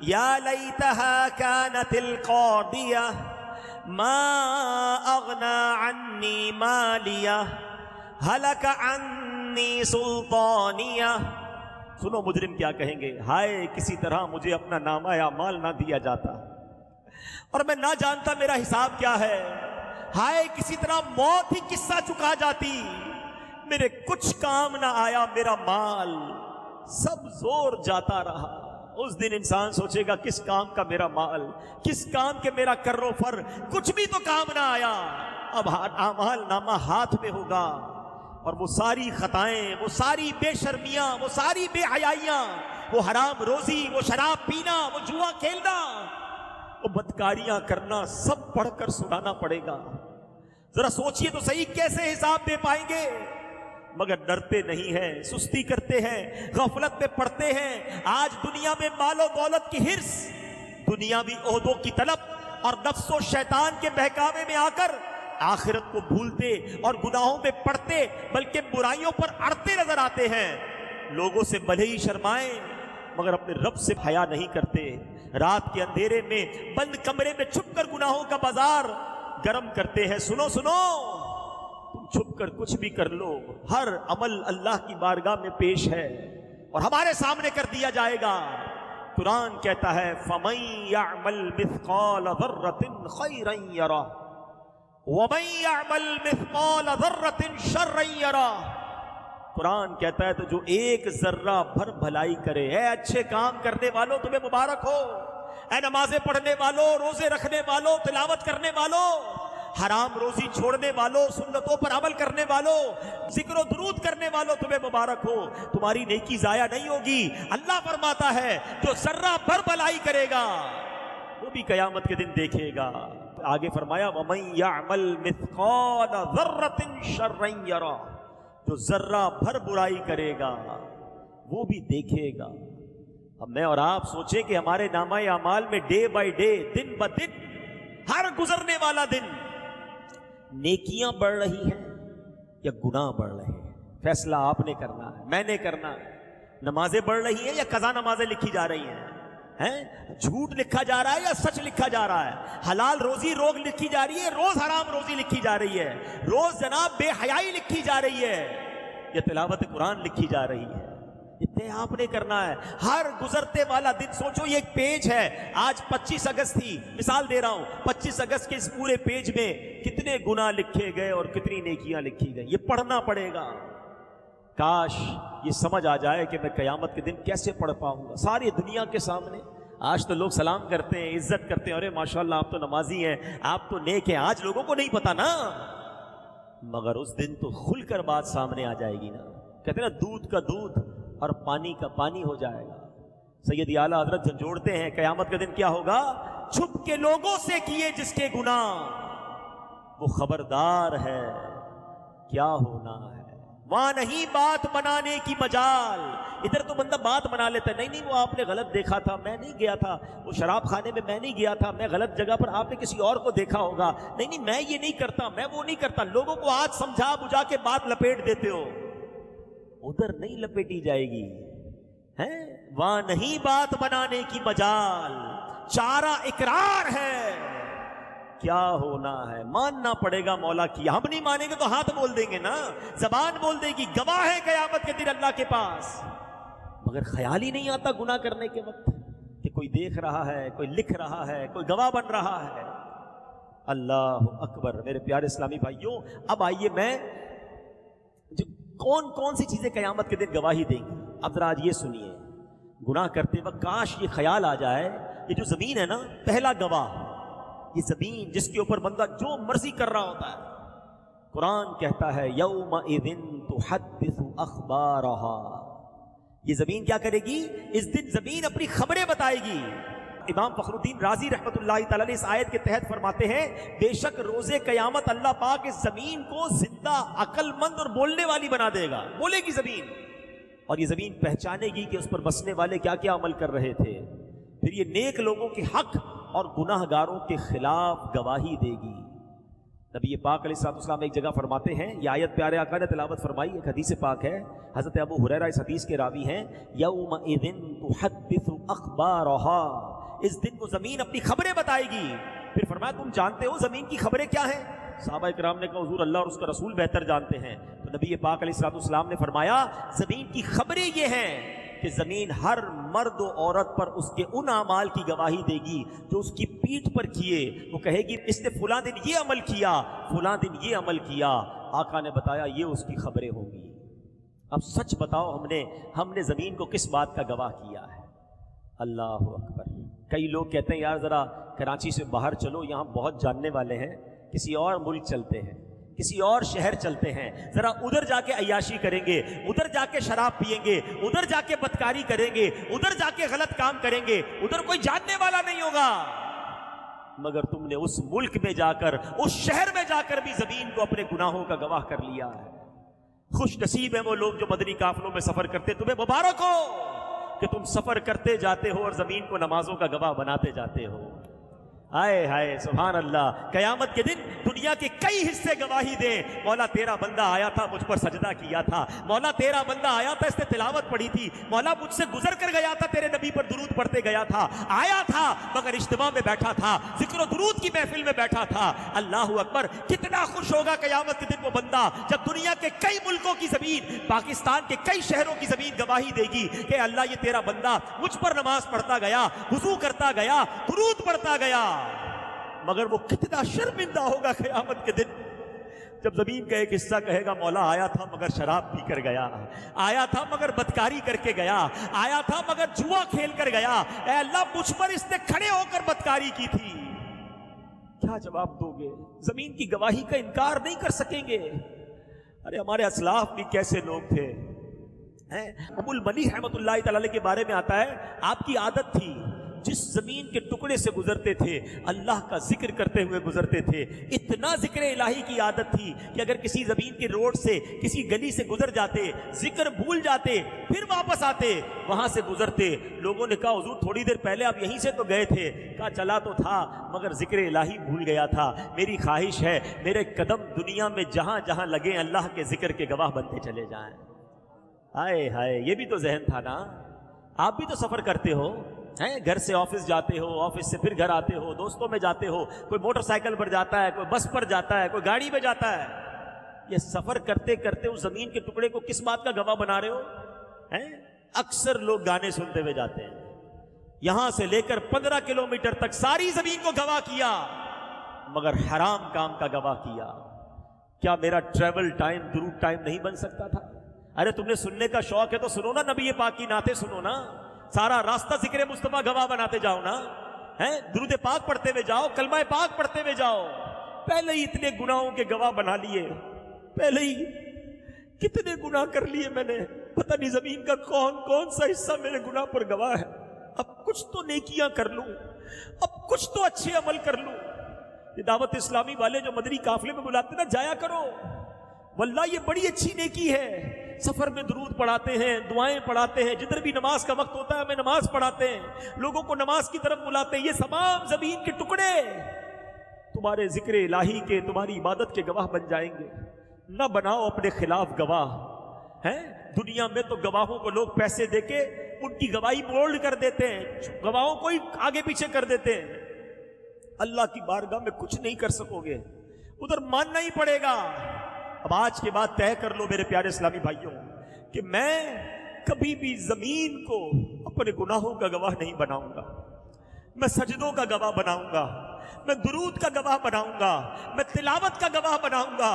یا لیتہا کانت القاضیہ ما اغنی عنی مالیہ ہلک عنی سلطانیہ۔ سنو مجرم کیا کہیں گے، ہائے کسی طرح مجھے اپنا نامہ اعمال نہ دیا جاتا اور میں نہ جانتا میرا حساب کیا ہے۔ ہائے کسی طرح موت ہی قصہ چکا جاتی، میرے کچھ کام نہ آیا، میرا مال سب زور جاتا رہا۔ اس دن انسان سوچے گا کس کام کا میرا مال، کس کام کے میرا کر و فر، کچھ بھی تو کام نہ آیا۔ اب اعمال نامہ ہاتھ میں ہوگا، اور وہ ساری خطائیں، وہ ساری بے شرمیاں، وہ ساری بے حیائیاں، وہ حرام روزی، وہ شراب پینا، وہ جوا کھیلنا، وہ بدکاریاں کرنا، سب پڑھ کر سنانا پڑے گا۔ ذرا سوچئے تو صحیح، کیسے حساب دے پائیں گے؟ مگر ڈرتے نہیں ہیں، سستی کرتے ہیں، غفلت میں پڑتے ہیں۔ آج دنیا میں مال و دولت کی حرص، دنیاوی عہدوں کی طلب اور نفس و شیطان کے بہکاوے میں آ کر آخرت کو بھولتے اور گناہوں میں پڑتے بلکہ برائیوں پر اڑتے نظر آتے ہیں۔ لوگوں سے بھلے ہی شرمائیں مگر اپنے رب سے حیا نہیں کرتے۔ رات کے اندھیرے میں بند کمرے میں چھپ کر گناہوں کا بازار گرم کرتے ہیں۔ سنو سنو، تم چھپ کر کچھ بھی کر لو، ہر عمل اللہ کی بارگاہ میں پیش ہے اور ہمارے سامنے کر دیا جائے گا۔ قرآن کہتا ہے فَمَن يَعْمَلْ مِثْقَالَ ذَرَّةٍ خَيْرًا يَرَهُ وَمَن يَعْمَلْ مِثْقَالَ ذَرَّةٍ شَرًّا يَرَهُ۔ قرآن کہتا ہے تو جو ایک ذرہ بھر بھلائی کرے، اے اچھے کام کرنے والوں تمہیں مبارک ہو، اے نمازیں پڑھنے والوں، روزے رکھنے والوں، تلاوت کرنے والوں، حرام روزی چھوڑنے والوں، سنتوں پر عمل کرنے والوں، ذکر و درود کرنے والوں تمہیں مبارک ہو، تمہاری نیکی ضائع نہیں ہوگی۔ اللہ فرماتا ہے جو ذرہ بھر بھلائی کرے گا وہ بھی قیامت کے دن دیکھے گا۔ آگے فرمایا وَمَن يَعْمَلْ مِثْقَالَ ذَرَّةٍ شَرًّا يَرَهُ۔ جو ذرہ بھر برائی کرے گا وہ بھی دیکھے گا۔ اب میں اور آپ سوچیں کہ ہمارے نامہ اعمال میں ڈے بائی ڈے، دن بہ دن، ہر گزرنے والا دن نیکیاں بڑھ رہی ہیں یا گناہ بڑھ رہے ہیں؟ فیصلہ آپ نے کرنا ہے، میں نے کرنا ہے۔ نمازیں بڑھ رہی ہیں یا قضا نمازیں لکھی جا رہی ہیں؟ جھوٹ لکھا جا رہا ہے یا سچ لکھا جا رہا ہے؟ حلال روزی روز لکھی جا رہی ہے، روز حرام روزی لکھی جا رہی ہے، روز جناب بے حیائی لکھی جا رہی ہے، یا تلاوت قرآن لکھی جا رہی ہے؟ اتنے آپ نے کرنا ہے۔ ہر گزرتے والا دن سوچو، یہ ایک پیج ہے، آج 25 اگست تھی، مثال دے رہا ہوں، 25 اگست کے اس پورے پیج میں کتنے گناہ لکھے گئے اور کتنی نیکیاں لکھی گئی، یہ پڑھنا پڑے گا۔ کاش یہ سمجھ آ جائے کہ میں قیامت کے دن کیسے پڑھ پاؤں گا ساری دنیا کے سامنے۔ آج تو لوگ سلام کرتے ہیں، عزت کرتے ہیں، ارے ماشاءاللہ آپ تو نمازی ہیں، آپ تو نیک ہیں، آج لوگوں کو نہیں پتا نا، مگر اس دن تو کھل کر بات سامنے آ جائے گی نا۔ کہتے ہیں نا، دودھ کا دودھ اور پانی کا پانی ہو جائے گا۔ سید اعلیٰ حضرت جھنجھوڑتے ہیں قیامت کے دن کیا ہوگا؟ چھپ کے لوگوں سے کیے جس کے گناہ، وہ خبردار ہے کیا ہونا ہے۔ وہاں نہیں بات بنانے کی مجال۔ ادھر تو بندہ بات بنا لیتا ہے، نہیں وہ آپ نے غلط دیکھا تھا، میں نہیں گیا تھا وہ شراب خانے میں، میں نہیں گیا تھا، میں غلط جگہ پر، آپ نے کسی اور کو دیکھا ہوگا، نہیں میں یہ نہیں کرتا، میں وہ نہیں کرتا۔ لوگوں کو آج سمجھا بجھا کے بات لپیٹ دیتے ہو، ادھر نہیں لپیٹی جائے گی۔ وہاں نہیں بات بنانے کی مجال، چارہ اقرار ہے کیا ہونا ہے۔ ماننا پڑے گا مولا کی، ہم نہیں مانیں گے تو ہاتھ بول دیں گے نا، زبان بول دے گی، گواہ ہے قیامت کے دن اللہ کے پاس۔ مگر خیال ہی نہیں آتا گناہ کرنے کے وقت کہ کوئی دیکھ رہا ہے، کوئی لکھ رہا ہے، کوئی گواہ بن رہا ہے۔ اللہ اکبر۔ میرے پیارے اسلامی بھائیوں، اب آئیے میں کون کون سی چیزیں قیامت کے دن گواہی دیں گی، اب ذرا آج یہ سنیے۔ گناہ کرتے وقت کاش یہ خیال آ جائے، یہ جو زمین ہے نا، پہلا گواہ، یہ زمین جس کے اوپر بندہ جو مرضی کر رہا ہوتا ہے۔ قرآن کہتا ہے یومئذ تحدث اخبارہا، یہ زمین کیا کرے گی؟ اس دن زمین اپنی خبریں بتائے گی۔ امام فخر الدین رازی رحمۃ اللہ تعالی علیہ اس آیت کے تحت فرماتے ہیں، بے شک روز قیامت اللہ پاک اس زمین کو زندہ، عقل مند اور بولنے والی بنا دے گا، بولے گی زمین، اور یہ زمین پہچانے گی کہ اس پر بسنے والے کیا کیا عمل کر رہے تھے۔ پھر یہ نیک لوگوں کے حق اور گناہ گاروں کے خلاف گواہی دے گی۔ نبی پاک علیہ السلام ایک جگہ فرماتے ہیں، یہ آیت پیارے آقا نے تلاوت فرمائی، ایک حدیث پاک ہے، حضرت ابو ہریرہ اس حدیث کے راوی ہیں، یومئذ تحدث اخبارہا، اس دن کو زمین اپنی خبریں بتائے گی۔ پھر فرمایا تم جانتے ہو زمین کی خبریں کیا ہیں؟ صحابہ کرام نے کہا حضور اللہ اور اس کا رسول بہتر جانتے ہیں۔ تو نبی پاک علیہ السلام نے فرمایا زمین کی خبریں یہ ہیں کہ زمین ہر مرد و عورت پر اس کے ان اعمال کی گواہی دے گی جو اس کی پیٹھ پر کیے۔ وہ کہے گی اس نے فلاں دن یہ عمل کیا، فلاں دن یہ عمل کیا۔ آقا نے بتایا یہ اس کی خبریں ہوں گی۔ اب سچ بتاؤ، ہم نے زمین کو کس بات کا گواہ کیا ہے؟ اللہ اکبر۔ کئی لوگ کہتے ہیں یار ذرا کراچی سے باہر چلو، یہاں بہت جاننے والے ہیں، کسی اور ملک چلتے ہیں، کسی اور شہر چلتے ہیں، ذرا ادھر جا کے عیاشی کریں گے، ادھر جا کے شراب پیئیں گے، ادھر جا کے بدکاری کریں گے، ادھر جا کے غلط کام کریں گے، ادھر کوئی جاننے والا نہیں ہوگا۔ مگر تم نے اس ملک میں جا کر، اس شہر میں جا کر بھی زمین کو اپنے گناہوں کا گواہ کر لیا ہے۔ خوش نصیب ہیں وہ لوگ جو مدنی قافلوں میں سفر کرتے، تمہیں مبارک ہو کہ تم سفر کرتے جاتے ہو اور زمین کو نمازوں کا گواہ بناتے جاتے ہو۔ ہائے ہائے سبحان اللہ۔ قیامت کے دن دنیا کے کئی حصے گواہی دیں، مولا تیرا بندہ آیا تھا مجھ پر سجدہ کیا تھا، مولا تیرا بندہ آیا تھا اس نے تلاوت پڑھی تھی، مولا مجھ سے گزر کر گیا تھا تیرے نبی پر درود پڑھتے گیا تھا، آیا تھا مگر اجتماع میں بیٹھا تھا، ذکر و درود کی محفل میں بیٹھا تھا۔ اللہ اکبر۔ کتنا خوش ہوگا قیامت کے دن وہ بندہ جب دنیا کے کئی ملکوں کی زمین، پاکستان کے کئی شہروں کی زمین گواہی دے گی کہ اللہ یہ تیرا بندہ مجھ پر نماز پڑھتا گیا، وضو کرتا گیا، درود پڑھتا گیا۔ مگر وہ کتنا شرمندہ ہوگا قیامت کے دن جب زمین کا ایک حصہ کہے گا مولا آیا تھا مگر شراب پی کر گیا، آیا تھا مگر بدکاری کر کے گیا، آیا تھا مگر جوا کھیل کر گیا، اے اللہ مجھ پر اس نے کھڑے ہو کر بدکاری کی تھی۔ کیا جواب دو گے؟ زمین کی گواہی کا انکار نہیں کر سکیں گے۔ ارے ہمارے اسلاف بھی کیسے لوگ تھے۔ ابو المنی رحمۃ اللہ تعالی کے بارے میں آتا ہے، آپ کی عادت تھی جس زمین کے ٹکڑے سے گزرتے تھے اللہ کا ذکر کرتے ہوئے گزرتے تھے. اتنا ذکر الہی کی عادت تھی کہ اگر کسی زمین کے روڈ سے کسی گلی سے گزر جاتے, ذکر بھول جاتے, پھر واپس آتے, وہاں سے گزرتے, لوگوں نے کہا حضور تھوڑی دیر پہلے آپ یہیں سے تو گئے تھے. کہا چلا تو تھا مگر ذکر الہی بھول گیا تھا. میری خواہش ہے میرے قدم دنیا میں جہاں جہاں لگے اللہ کے ذکر کے گواہ بنتے چلے جائیں. ہائے ہائے, یہ بھی تو ذہن تھا نا. آپ بھی تو سفر کرتے ہو, گھر سے آفس جاتے ہو, آفس سے پھر گھر آتے ہو, دوستوں میں جاتے ہو, کوئی موٹر سائیکل پر جاتا ہے, کوئی بس پر جاتا ہے, کوئی گاڑی میں جاتا ہے. یہ سفر کرتے کرتے اس زمین کے ٹکڑے کو کس بات کا گواہ بنا رہے ہو؟ اکثر لوگ گانے سنتے ہوئے جاتے ہیں, یہاں سے لے کر 15 کلومیٹر تک ساری زمین کو گواہ کیا مگر حرام کام کا گواہ کیا. کیا میرا ٹریول ٹائم درود ٹائم نہیں بن سکتا تھا؟ ارے تم نے سننے کا شوق ہے تو سنو نا, نبی پاک کی نعتیں سنو نا, سارا راستہ ذکر مصطفیٰ گواہ بناتے جاؤ نا, درود پاک پڑھتے ہوئے جاؤ, کلمہ پاک پڑھتے ہوئے جاؤ. پہلے ہی اتنے گناہوں کے گواہ بنا لیے, پہلے ہی کتنے گناہ کر لیے میں نے, پتہ نہیں زمین کا کون کون سا حصہ میرے گناہ پر گواہ ہے. اب کچھ تو نیکیاں کر لوں, اب کچھ تو اچھے عمل کر لوں. یہ دعوت اسلامی والے جو مدنی قافلے میں بلاتے نا, جایا کرو, واللہ یہ بڑی اچھی نیکی ہے. سفر میں درود پڑھاتے ہیں, دعائیں پڑھاتے ہیں, جدھر بھی نماز کا وقت ہوتا ہے ہمیں نماز پڑھاتے ہیں, لوگوں کو نماز کی طرف بلاتے ہیں. یہ تمام زمین کے ٹکڑے تمہارے ذکر الہی کے, تمہاری عبادت کے گواہ بن جائیں گے. نہ بناؤ اپنے خلاف گواہ. دنیا میں تو گواہوں کو لوگ پیسے دے کے ان کی گواہی بولڈ کر دیتے ہیں, گواہوں کو ہی آگے پیچھے کر دیتے ہیں. اللہ کی بارگاہ میں کچھ نہیں کر سکو گے, ادھر ماننا ہی پڑے گا. اب آج کے بعد طے کر لو میرے پیارے اسلامی بھائیوں کہ میں کبھی بھی زمین کو اپنے گناہوں کا گواہ نہیں بناؤں گا. میں سجدوں کا گواہ بناؤں گا, میں درود کا گواہ بناؤں گا, میں تلاوت کا گواہ بناؤں گا,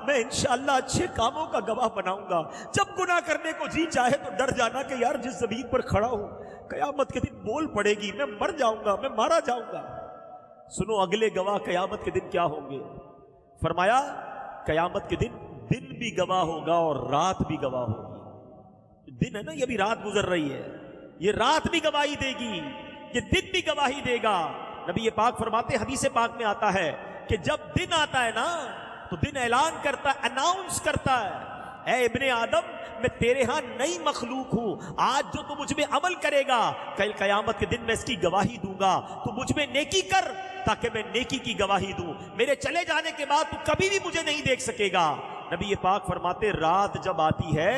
میں انشاءاللہ اچھے کاموں کا گواہ بناؤں گا. جب گناہ کرنے کو جی چاہے تو ڈر جانا کہ یار جس زمین پر کھڑا ہوں قیامت کے دن بول پڑے گی, میں مر جاؤں گا, میں مارا جاؤں گا. سنو اگلے گواہ قیامت کے دن کیا ہوں گے. فرمایا قیامت کے دن دن بھی گواہ ہوگا اور رات بھی گواہ ہوگی. دن ہے نا, یہ بھی رات گزر رہی ہے, یہ رات بھی گواہی دے گی, یہ دن بھی گواہی دے گا. نبی یہ پاک فرماتے, حدیث پاک میں آتا ہے کہ جب دن آتا ہے نا تو دن اعلان کرتا ہے, اناؤنس کرتا ہے, اے ابن آدم میں تیرے ہاں نئی مخلوق ہوں, آج جو تو مجھ میں عمل کرے گا کل قیامت کے دن میں اس کی گواہی دوں گا. تو مجھ میں نیکی کر تاکہ میں نیکی کی گواہی دوں, میرے چلے جانے کے بعد تو کبھی بھی مجھے نہیں دیکھ سکے گا. نبی یہ پاک فرماتے رات جب آتی ہے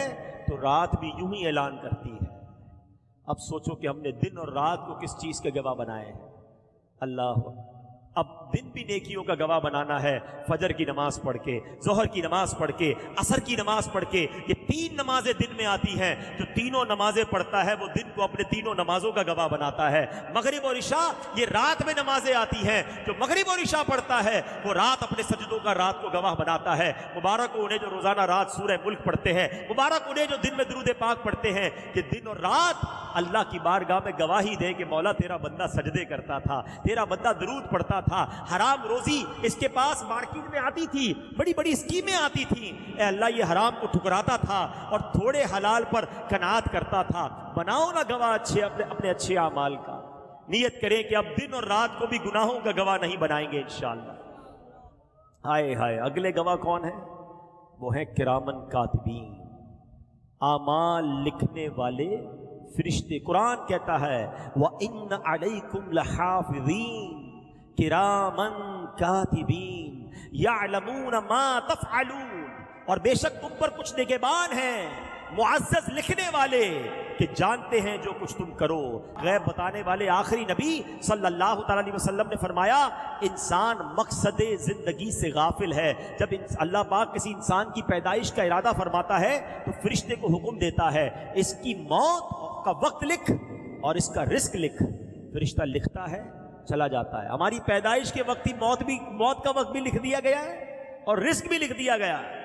تو رات بھی یوں ہی اعلان کرتی ہے. اب سوچو کہ ہم نے دن اور رات کو کس چیز کے گواہ بنائے ہیں. اللہ, اب دن بھی نیکیوں کا گواہ بنانا ہے. فجر کی نماز پڑھ کے, ظہر کی نماز پڑھ کے, عصر کی نماز پڑھ کے, یہ 3 نمازیں دن میں آتی ہیں. جو تینوں نمازیں پڑھتا ہے وہ دن کو اپنے تینوں نمازوں کا گواہ بناتا ہے. مغرب اور عشاء یہ رات میں نمازیں آتی ہیں. جو مغرب اور عشاء پڑھتا ہے وہ رات اپنے سجدوں کا رات کو گواہ بناتا ہے. مبارک انہیں جو روزانہ رات سورہ ملک پڑھتے ہیں, مبارک انہیں جو دن میں درود پاک پڑھتے ہیں. کہ دن اور رات اللہ کی بارگاہ میں گواہی دے کہ مولا تیرا بندہ سجدے کرتا تھا, تیرا بندہ درود پڑھتا تھا. حرام روزی اس کے پاس مارکیٹ میں آتی تھی, بڑی بڑی اسکیمیں آتی تھیں, اے اللہ یہ حرام کو ٹھکراتا تھا اور تھوڑے حلال پر قناعت کرتا تھا. بناؤ نا گواہ اچھے اپنے اچھے اعمال کا. نیت کریں کہ اب دن اور رات کو بھی گناہوں کا گواہ نہیں بنائیں گے انشاءاللہ. ہائے ہائے, اگلے گواہ کون ہیں؟ وہ ہیں کرامن کاتبین, اعمال لکھنے والے فرشتے. قرآن کہتا ہے وَإِنَّ عَلَيْكُمْ لَحَافِظِينَ کرامن کاتبین یعلمون ما تفعلون, اور بے شک تم پر کچھ نگہبان ہیں معزز لکھنے والے کہ جانتے ہیں جو کچھ تم کرو. غیب بتانے والے آخری نبی صلی اللہ تعالی علیہ وسلم نے فرمایا انسان مقصد زندگی سے غافل ہے. جب اللہ پاک کسی انسان کی پیدائش کا ارادہ فرماتا ہے تو فرشتے کو حکم دیتا ہے اس کی موت کا وقت لکھ اور اس کا رزق لکھ. فرشتہ لکھتا ہے, چلا جاتا ہے. ہماری پیدائش کے وقت ہی موت کا وقت بھی لکھ دیا گیا ہے اور رزق بھی لکھ دیا گیا ہے.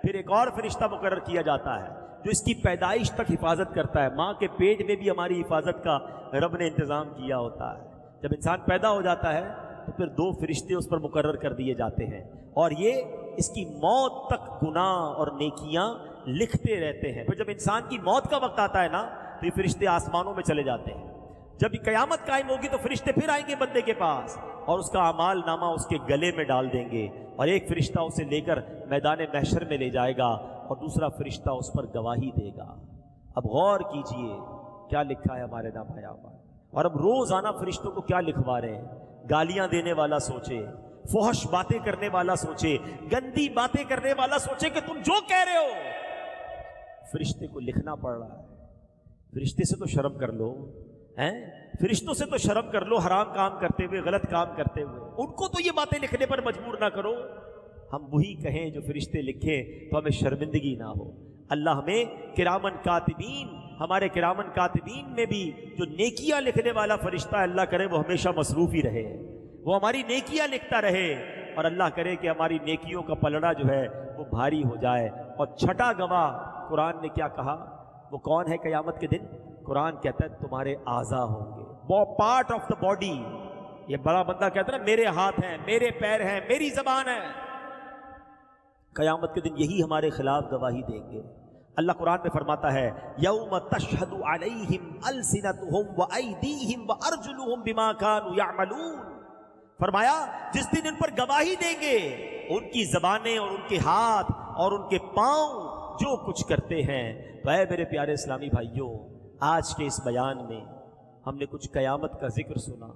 پھر ایک اور فرشتہ مقرر کیا جاتا ہے جو اس کی پیدائش تک حفاظت کرتا ہے. ماں کے پیٹ میں بھی ہماری حفاظت کا رب نے انتظام کیا ہوتا ہے. جب انسان پیدا ہو جاتا ہے تو پھر 2 فرشتے اس پر مقرر کر دیے جاتے ہیں اور یہ اس کی موت تک گناہ اور نیکیاں لکھتے رہتے ہیں. پھر جب انسان کی موت کا وقت آتا ہے نا تو یہ فرشتے آسمانوں میں چلے جاتے ہیں. جب قیامت قائم ہوگی تو فرشتے پھر آئیں گے بندے کے پاس اور اس کا اعمال نامہ اس کے گلے میں ڈال دیں گے، اور ایک فرشتہ اسے لے کر میدان محشر میں لے جائے گا اور دوسرا فرشتہ اس پر گواہی دے گا۔ اب غور کیجئے کیا لکھا ہے ہمارے نامہ اعمال، اور اب روزانہ فرشتوں کو کیا لکھوا رہے ہیں۔ گالیاں دینے والا سوچے، فحش باتیں کرنے والا سوچے، گندی باتیں کرنے والا سوچے کہ تم جو کہہ رہے ہو فرشتے کو لکھنا پڑ رہا ہے۔ فرشتے سے تو شرم کر لو، ہیں؟ فرشتوں سے تو شرم کر لو، حرام کام کرتے ہوئے، غلط کام کرتے ہوئے، ان کو تو یہ باتیں لکھنے پر مجبور نہ کرو۔ ہم وہی کہیں جو فرشتے لکھیں تو ہمیں شرمندگی نہ ہو۔ اللہ ہمیں کرامن کاتبین، ہمارے کرامن کاتبین میں بھی جو نیکیاں لکھنے والا فرشتہ ہے، اللہ کرے وہ ہمیشہ مصروف ہی رہے، وہ ہماری نیکیاں لکھتا رہے، اور اللہ کرے کہ ہماری نیکیوں کا پلڑا جو ہے وہ بھاری ہو جائے۔ اور چھٹا گواہ قرآن نے کیا کہا؟ وہ کون ہے قیامت کے دن؟ قرآن کہتا ہے تمہارے اعضاء ہوں گے، وہ پارٹ آف دا باڈی۔ یہ بڑا بندہ کہتا ہے نا میرے ہاتھ ہیں، میرے پیر ہیں، میری زبان ہے، قیامت کے دن یہی ہمارے خلاف گواہی دیں گے۔ اللہ قرآن میں فرماتا ہے یوم تشہد علیہم السنتہم وایدیہم وارجلہم بما کانوا یعملون، فرمایا جس دن ان پر گواہی دیں گے ان کی زبانیں اور ان کے ہاتھ اور ان کے پاؤں جو کچھ کرتے ہیں۔ تو اے میرے پیارے اسلامی بھائیوں، آج کے اس بیان میں ہم نے کچھ قیامت کا ذکر سنا،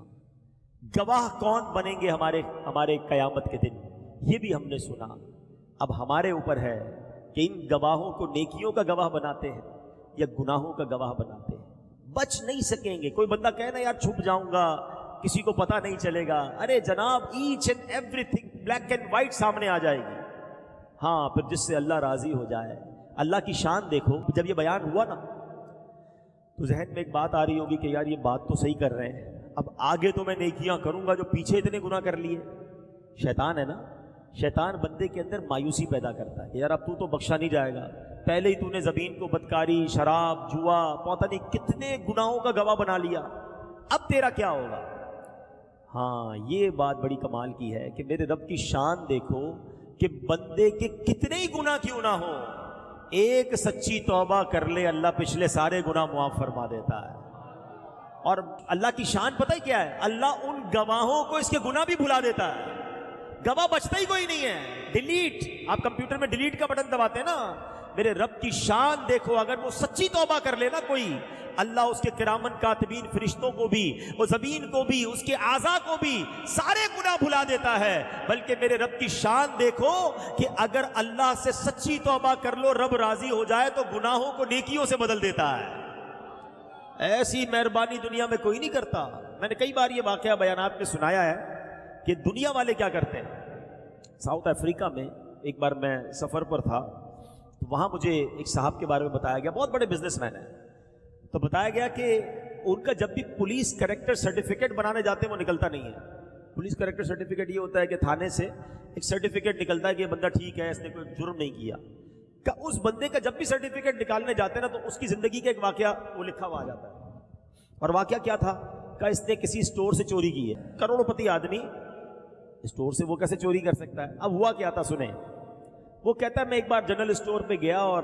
گواہ کون بنیں گے ہمارے قیامت کے دن یہ بھی ہم نے سنا۔ اب ہمارے اوپر ہے کہ ان گواہوں کو نیکیوں کا گواہ بناتے ہیں یا گناہوں کا گواہ بناتے ہیں۔ بچ نہیں سکیں گے۔ کوئی بندہ کہے نا یار چھپ جاؤں گا، کسی کو پتہ نہیں چلے گا، ارے جناب each and everything black and white سامنے آ جائے گی۔ ہاں پھر جس سے اللہ راضی ہو جائے۔ اللہ کی شان دیکھو، جب یہ بیان ہوا نا تو ذہن میں ایک بات آ رہی ہوگی کہ یار یہ بات تو صحیح کر رہے ہیں، اب آگے تو میں نیکیاں کروں گا جو پیچھے اتنے گناہ کر لیے۔ شیطان ہے نا، شیطان بندے کے اندر مایوسی پیدا کرتا ہے کہ یار اب تو بخشا نہیں جائے گا، پہلے ہی تو نے زمین کو بدکاری، شراب، جوا، پتہ نہیں کتنے گناہوں کا گواہ بنا لیا، اب تیرا کیا ہوگا؟ ہاں یہ بات بڑی کمال کی ہے کہ میرے رب کی شان دیکھو کہ بندے کے کتنے ہی گناہ کیوں نہ ہو، ایک سچی توبہ کر لے اللہ پچھلے سارے گناہ معاف فرما دیتا ہے۔ اور اللہ کی شان پتہ ہی کیا ہے؟ اللہ ان گواہوں کو اس کے گناہ بھی بھلا دیتا ہے، گواہ بچتا ہی کوئی نہیں ہے۔ ڈیلیٹ، آپ کمپیوٹر میں ڈیلیٹ کا بٹن دباتے ہیں نا، میرے رب کی شان دیکھو، اگر وہ سچی توبہ کر لے نا کوئی، اللہ اس کے کرامن کاتبین فرشتوں کو بھی، وہ زمین کو بھی، اس کے اعضاء کو بھی سارے گناہ بھلا دیتا ہے۔ بلکہ میرے رب کی شان دیکھو کہ اگر اللہ سے سچی توبہ کر لو، رب راضی ہو جائے تو گناہوں کو نیکیوں سے بدل دیتا ہے۔ ایسی مہربانی دنیا میں کوئی نہیں کرتا۔ میں نے کئی بار یہ واقعہ بیانات میں سنایا ہے کہ دنیا والے کیا کرتے ہیں۔ ساؤتھ افریقہ میں ایک بار میں سفر پر تھا تو وہاں مجھے ایک صاحب کے بارے میں بتایا گیا، بہت بڑے بزنس مین ہیں، تو بتایا گیا کہ ان کا جب بھی پولیس کریکٹر سرٹیفکیٹ بنانے جاتے ہیں وہ نکلتا نہیں ہے۔ پولیس کریکٹر سرٹیفکیٹ یہ ہوتا ہے کہ تھانے سے ایک سرٹیفکیٹ نکلتا ہے کہ یہ بندہ ٹھیک ہے، اس نے کوئی جرم نہیں کیا۔ کہ اس بندے کا جب بھی سرٹیفکیٹ نکالنے جاتے ہیں نا تو اس کی زندگی کا ایک واقعہ وہ لکھا ہوا آ جاتا ہے، اور واقعہ کیا تھا کہ اس نے کسی اسٹور سے چوری کی ہے۔ کروڑوں پتی آدمی، اسٹور سے وہ کیسے چوری کر سکتا ہے؟ اب ہوا کیا تھا سنیں۔ وہ کہتا ہے میں ایک بار جنرل اسٹور پہ گیا اور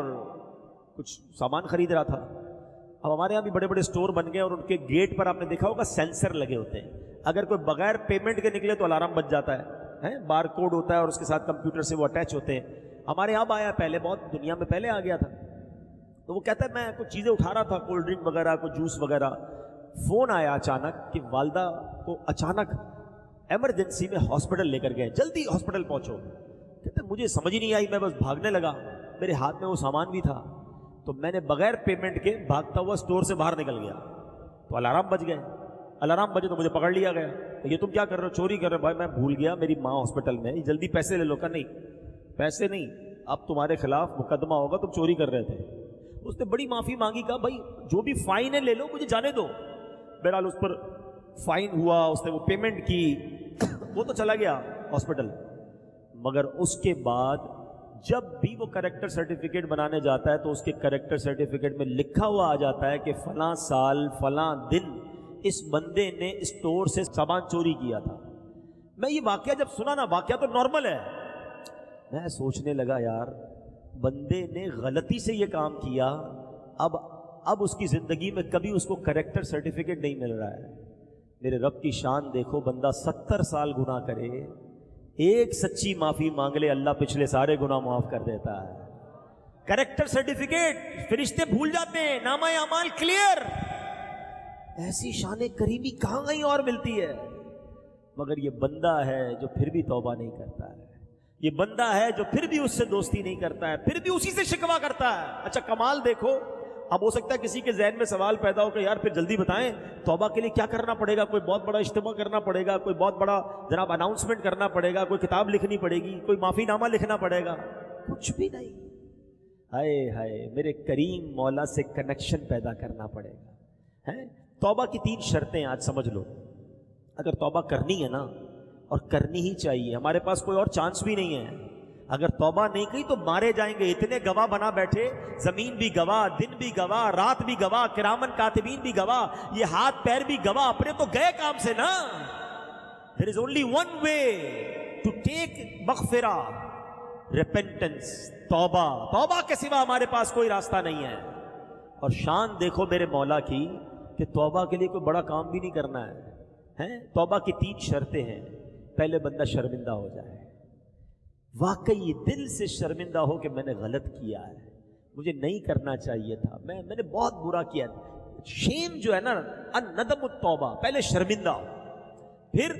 کچھ سامان خرید رہا تھا۔ اب ہمارے یہاں بھی بڑے بڑے اسٹور بن گئے اور ان کے گیٹ پر آپ نے دیکھا ہوگا سینسر لگے ہوتے ہیں، اگر کوئی بغیر پیمنٹ کے نکلے تو الارم بج جاتا ہے، بار کوڈ ہوتا ہے اور اس کے ساتھ کمپیوٹر سے وہ اٹیچ ہوتے ہیں۔ ہمارے یہاں آیا پہلے، بہت دنیا میں پہلے آ گیا تھا۔ تو وہ کہتا ہے میں کچھ چیزیں اٹھا رہا تھا، کولڈ ڈرنک وغیرہ، کچھ جوس وغیرہ، فون آیا اچانک کہ والدہ کو اچانک ایمرجنسی میں ہاسپٹل لے کر گئے، جلدی ہاسپٹل پہنچو۔ کہتے مجھے سمجھ ہی نہیں آئی، میں بس بھاگنے لگا، میرے ہاتھ میں وہ سامان بھی تھا، تو میں نے بغیر پیمنٹ کے بھاگتا ہوا اسٹور سے باہر نکل گیا، تو الارم بج گئے۔ الارم بجے تو مجھے پکڑ لیا گیا، یہ تم کیا کر رہے ہو؟ چوری کر رہے ہو۔ بھائی میں بھول گیا، میری ماں ہاسپٹل میں، جلدی پیسے لے لو۔ کا نہیں، پیسے نہیں، اب تمہارے خلاف مقدمہ ہوگا، تم چوری کر رہے تھے۔ اس نے بڑی معافی مانگی، کہا بھائی جو بھی فائن ہے لے لو، مجھے جانے دو۔ بہرحال اس پر فائن ہوا، اس نے وہ پیمنٹ کی، وہ تو چلا گیا ہاسپٹل۔ مگر اس کے بعد جب بھی وہ کریکٹر سرٹیفکیٹ بنانے جاتا ہے تو اس کے کریکٹر سرٹیفکیٹ میں لکھا ہوا آ جاتا ہے کہ فلاں سال فلاں دن اس بندے نے اسٹور سے سامان چوری کیا تھا۔ میں یہ واقعہ جب سنا نا، واقعہ تو نارمل ہے، میں سوچنے لگا یار بندے نے غلطی سے یہ کام کیا، اب اب اس کی زندگی میں کبھی اس کو کریکٹر سرٹیفکیٹ نہیں مل رہا ہے. میرے رب کی شان دیکھو, بندہ 70 سال گناہ کرے, ایک سچی معافی مانگ لے, اللہ پچھلے سارے گناہ معاف کر دیتا ہے. کریکٹر سرٹیفکیٹ فرشتے بھول جاتے ہیں, نامہ اعمال کلیئر. ایسی شان کریمی کہاں کہیں اور ملتی ہے. مگر یہ بندہ ہے جو پھر بھی توبہ نہیں کرتا ہے, یہ بندہ ہے جو پھر بھی اس سے دوستی نہیں کرتا ہے, پھر بھی اسی سے شکوہ کرتا ہے. اچھا کمال دیکھو, اب ہو سکتا ہے کسی کے ذہن میں سوال پیدا ہو کہ یار پھر جلدی بتائیں توبہ کے لیے کیا کرنا پڑے گا, کوئی بہت بڑا اجتماع کرنا پڑے گا, کوئی بہت بڑا جناب اناؤنسمنٹ کرنا پڑے گا, کوئی کتاب لکھنی پڑے گی, کوئی معافی نامہ لکھنا پڑے گا؟ کچھ بھی نہیں. ہائے ہائے, میرے کریم مولا سے کنیکشن پیدا کرنا پڑے گا. ہیں توبہ کی 3 شرطیں آج سمجھ لو. اگر توبہ کرنی ہے نا, اور کرنی ہی چاہیے, ہمارے پاس کوئی اور چانس بھی نہیں ہے. اگر توبہ نہیں کی تو مارے جائیں گے. اتنے گواہ بنا بیٹھے, زمین بھی گواہ, دن بھی گواہ, رات بھی گواہ, کرامن کاتبین بھی گواہ, یہ ہاتھ پیر بھی گواہ, اپنے تو گئے کام سے نا. There is only one way to take مغفرہ, repentance, توبہ. توبہ کے سوا ہمارے پاس کوئی راستہ نہیں ہے. اور شان دیکھو میرے مولا کی کہ توبہ کے لیے کوئی بڑا کام بھی نہیں کرنا ہے. توبہ کی 3 شرطیں ہیں. پہلے بندہ شرمندہ ہو جائے, واقعی دل سے شرمندہ ہو کہ میں نے غلط کیا ہے, مجھے نہیں کرنا چاہیے تھا, میں نے بہت برا کیا. شیم جو ہے نا, الندم التوبہ, پہلے شرمندہ ہو, پھر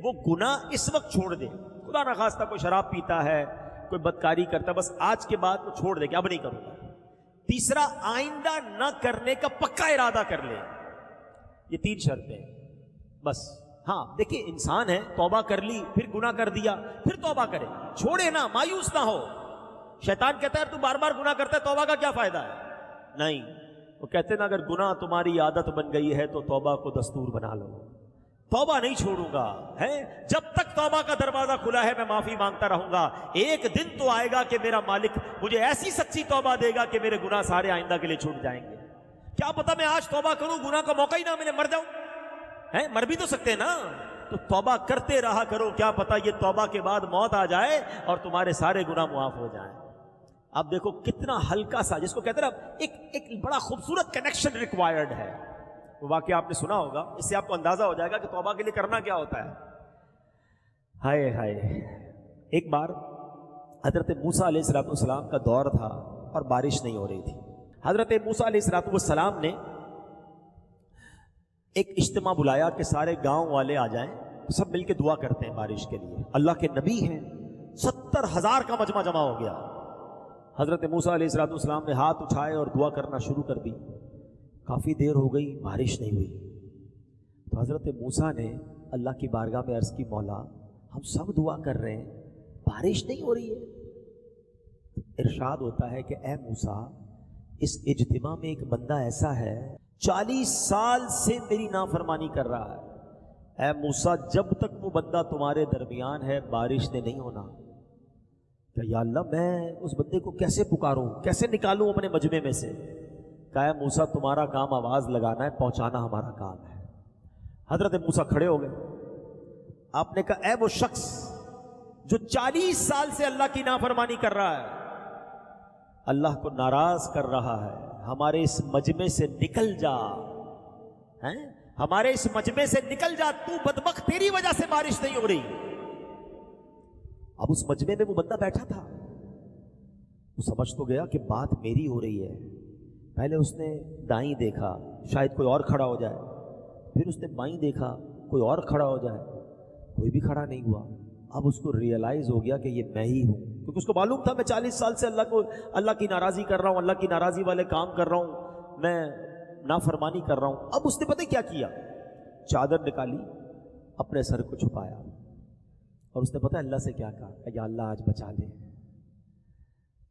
وہ گناہ اس وقت چھوڑ دے. خدا نخواستہ کوئی شراب پیتا ہے, کوئی بدکاری کرتا ہے, بس آج کے بعد وہ چھوڑ دے کہ اب نہیں کروں گا. تیسرا, آئندہ نہ کرنے کا پکا ارادہ کر لے. یہ 3 شرطیں بس. ہاں دیکھیں, انسان ہے, توبہ کر لی, پھر گناہ کر دیا, پھر توبہ کرے, چھوڑے نا, مایوس نہ ہو. شیطان کہتا ہے تو بار بار گناہ کرتا ہے, توبہ کا کیا فائدہ ہے؟ نہیں, وہ کہتے ہیں نا اگر گناہ تمہاری عادت بن گئی ہے تو توبہ کو دستور بنا لو. توبہ نہیں چھوڑوں گا, ہے جب تک توبہ کا دروازہ کھلا ہے میں معافی مانگتا رہوں گا. ایک دن تو آئے گا کہ میرا مالک مجھے ایسی سچی توبہ دے گا کہ میرے گناہ سارے آئندہ کے لیے چھوٹ جائیں گے. کیا پتا میں آج توبہ کروں, گناہ کا موقع ہی نہ ملے, مر جاؤں. ہے مر بھی تو سکتے نا. تو توبہ کرتے رہا کرو, کیا پتا یہ توبہ کے بعد موت آ جائے اور تمہارے سارے گناہ معاف ہو جائیں. اب دیکھو کتنا ہلکا سا, جس کو کہتے ہیں نا ایک بڑا خوبصورت کنیکشن ریکوائرڈ ہے. وہ واقعہ آپ نے سنا ہوگا, اس سے آپ کو اندازہ ہو جائے گا کہ توبہ کے لیے کرنا کیا ہوتا ہے. ہائے ہائے, ایک بار حضرت موسیٰ علیہ السلام کا دور تھا اور بارش نہیں ہو رہی تھی. حضرت موسیٰ علیہ السلام نے ایک اجتماع بلایا کہ سارے گاؤں والے آ جائیں, سب مل کے دعا کرتے ہیں بارش کے لیے. اللہ کے نبی ہیں, 70,000 کا مجمع جمع ہو گیا. حضرت موسیٰ علیہ السلام نے ہاتھ اٹھائے اور دعا کرنا شروع کر دی. کافی دیر ہو گئی, بارش نہیں ہوئی. تو حضرت موسیٰ نے اللہ کی بارگاہ میں عرض کی, مولا ہم سب دعا کر رہے ہیں, بارش نہیں ہو رہی ہے. ارشاد ہوتا ہے کہ اے موسیٰ, اس اجتماع میں ایک بندہ ایسا ہے 40 سال سے میری نافرمانی کر رہا ہے. اے موسیٰ, جب تک وہ بندہ تمہارے درمیان ہے بارش نے نہیں ہونا. کہ یا اللہ میں اس بندے کو کیسے پکاروں, کیسے نکالوں اپنے مجمع میں سے؟ کہا اے موسیٰ تمہارا کام آواز لگانا ہے, پہنچانا ہمارا کام ہے. حضرت موسیٰ کھڑے ہو گئے. آپ نے کہا اے وہ شخص جو 40 سال سے اللہ کی نافرمانی کر رہا ہے, اللہ کو ناراض کر رہا ہے, ہمارے اس مجمع سے نکل جا. ہیں ہمارے اس مجمع سے نکل جا, تو بدبخت, تیری وجہ سے بارش نہیں ہو رہی. اب اس مجمع میں وہ بندہ بیٹھا تھا, وہ سمجھ تو گیا کہ بات میری ہو رہی ہے. پہلے اس نے دائیں دیکھا, شاید کوئی اور کھڑا ہو جائے. پھر اس نے بائیں دیکھا, کوئی اور کھڑا ہو جائے. کوئی بھی کھڑا نہیں ہوا. اب اس کو ریئلائز ہو گیا کہ یہ میں ہی ہوں, کیونکہ اس کو معلوم تھا میں 40 سال سے اللہ کی ناراضی کر رہا ہوں, اللہ کی ناراضی والے کام کر رہا ہوں, میں نافرمانی کر رہا ہوں. اب اس نے پتہ کیا کیا, چادر نکالی, اپنے سر کو چھپایا, اور اس نے پتہ اللہ سے کیا کہا, کہ یا اللہ آج بچا لے,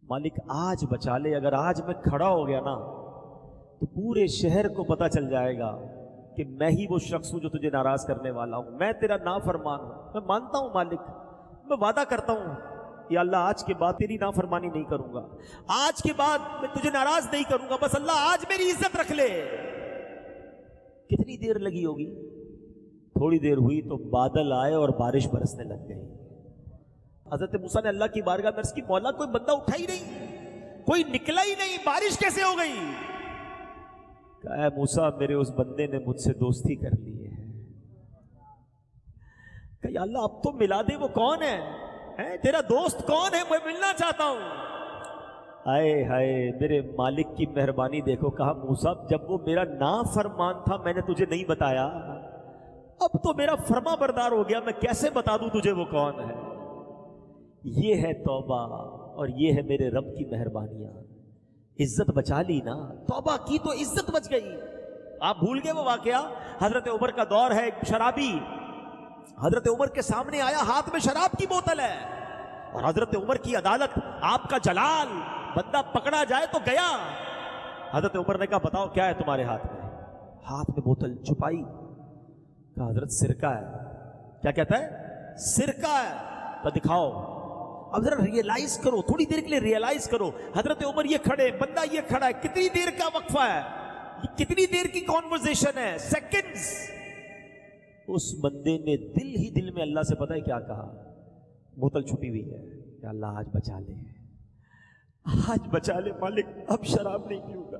مالک آج بچا لے. اگر آج میں کھڑا ہو گیا نا تو پورے شہر کو پتہ چل جائے گا کہ میں ہی وہ شخص ہوں جو تجھے ناراض کرنے والا ہوں, میں تیرا نافرمان ہوں. میں مانتا ہوں مالک, میں وعدہ کرتا ہوں یا اللہ آج کے بعد تیری نافرمانی نہیں کروں گا, آج کے بعد میں تجھے ناراض نہیں کروں گا, بس اللہ آج میری عزت رکھ لے. کتنی دیر لگی ہوگی؟ تھوڑی دیر ہوئی تو بادل آئے اور بارش برسنے لگ گئی. حضرت موسیٰ نے اللہ کی بارگاہ میں عرض کی, مولا کوئی بندہ اٹھا ہی نہیں, کوئی نکلا ہی نہیں, بارش کیسے ہو گئی؟ کہا اے موسیٰ میرے اس بندے نے مجھ سے دوستی کر لی ہے. کہ یا اللہ اب تو ملا دے، وہ کون ہے تیرا دوست کون ہے، میں ملنا چاہتا ہوں. آئے ہائے میرے مالک کی مہربانی دیکھو. کہا موسیٰ جب وہ میرا نافرمان تھا میں نے تجھے نہیں بتایا، اب تو میرا فرما بردار ہو گیا، میں کیسے بتا دوں تجھے وہ کون ہے. یہ ہے توبہ اور یہ ہے میرے رب کی مہربانیاں. عزت بچا لی نا، توبہ کی تو عزت بچ گئی. آپ بھول گئے وہ واقعہ؟ حضرت عمر کا دور ہے، ایک شرابی حضرت عمر کے سامنے آیا، ہاتھ میں شراب کی بوتل ہے، اور حضرت عمر کی عدالت، آپ کا جلال، بندہ پکڑا جائے تو گیا. حضرت عمر نے کہا بتاؤ کیا ہے تمہارے ہاتھ میں؟ ہاتھ میں بوتل چھپائی. کہا حضرت سرکہ ہے. کیا کہتا ہے؟ سرکہ ہے. تو دکھاؤ. اب ذرا ریئلائز کرو، تھوڑی دیر کے لیے ریئلائز کرو. حضرت عمر یہ کھڑے، بندہ یہ کھڑا ہے، کتنی دیر کا وقفہ ہے، کتنی دیر کی کانورسیشن ہے، سیکنڈز. اس بندے نے دل ہی دل میں اللہ سے پتہ ہے کیا کہا؟ بوتل چھپی ہوئی ہے، کہ اللہ آج بچا لے، آج بچا لے مالک، اب شراب نہیں پیوں گا،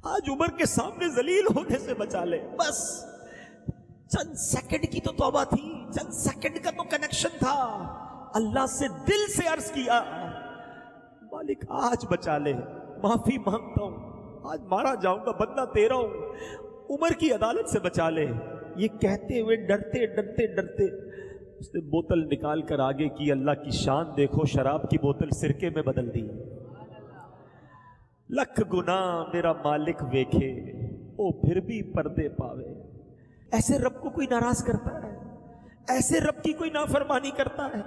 آج عمر کے سامنے ذلیل ہونے سے بچا لے. بس چند سیکنڈ کی تو توبہ تھی، چند سیکنڈ کا تو کنیکشن تھا. اللہ سے دل سے عرض کیا مالک آج بچا لے، معافی مانگتا ہوں، آج مارا جاؤں گا، بندہ تیرا ہوں، عمر کی عدالت سے بچا لے. یہ کہتے ہوئے ڈرتے ڈرتے ڈرتے اس نے بوتل نکال کر آگے کی. اللہ کی شان دیکھو، شراب کی بوتل سرکے میں بدل دی. لکھ گناہ میرا مالک ویکھے، او پھر بھی پردے پاوے. ایسے رب کو کوئی ناراض کرتا ہے؟ ایسے رب کی کوئی نافرمانی کرتا ہے؟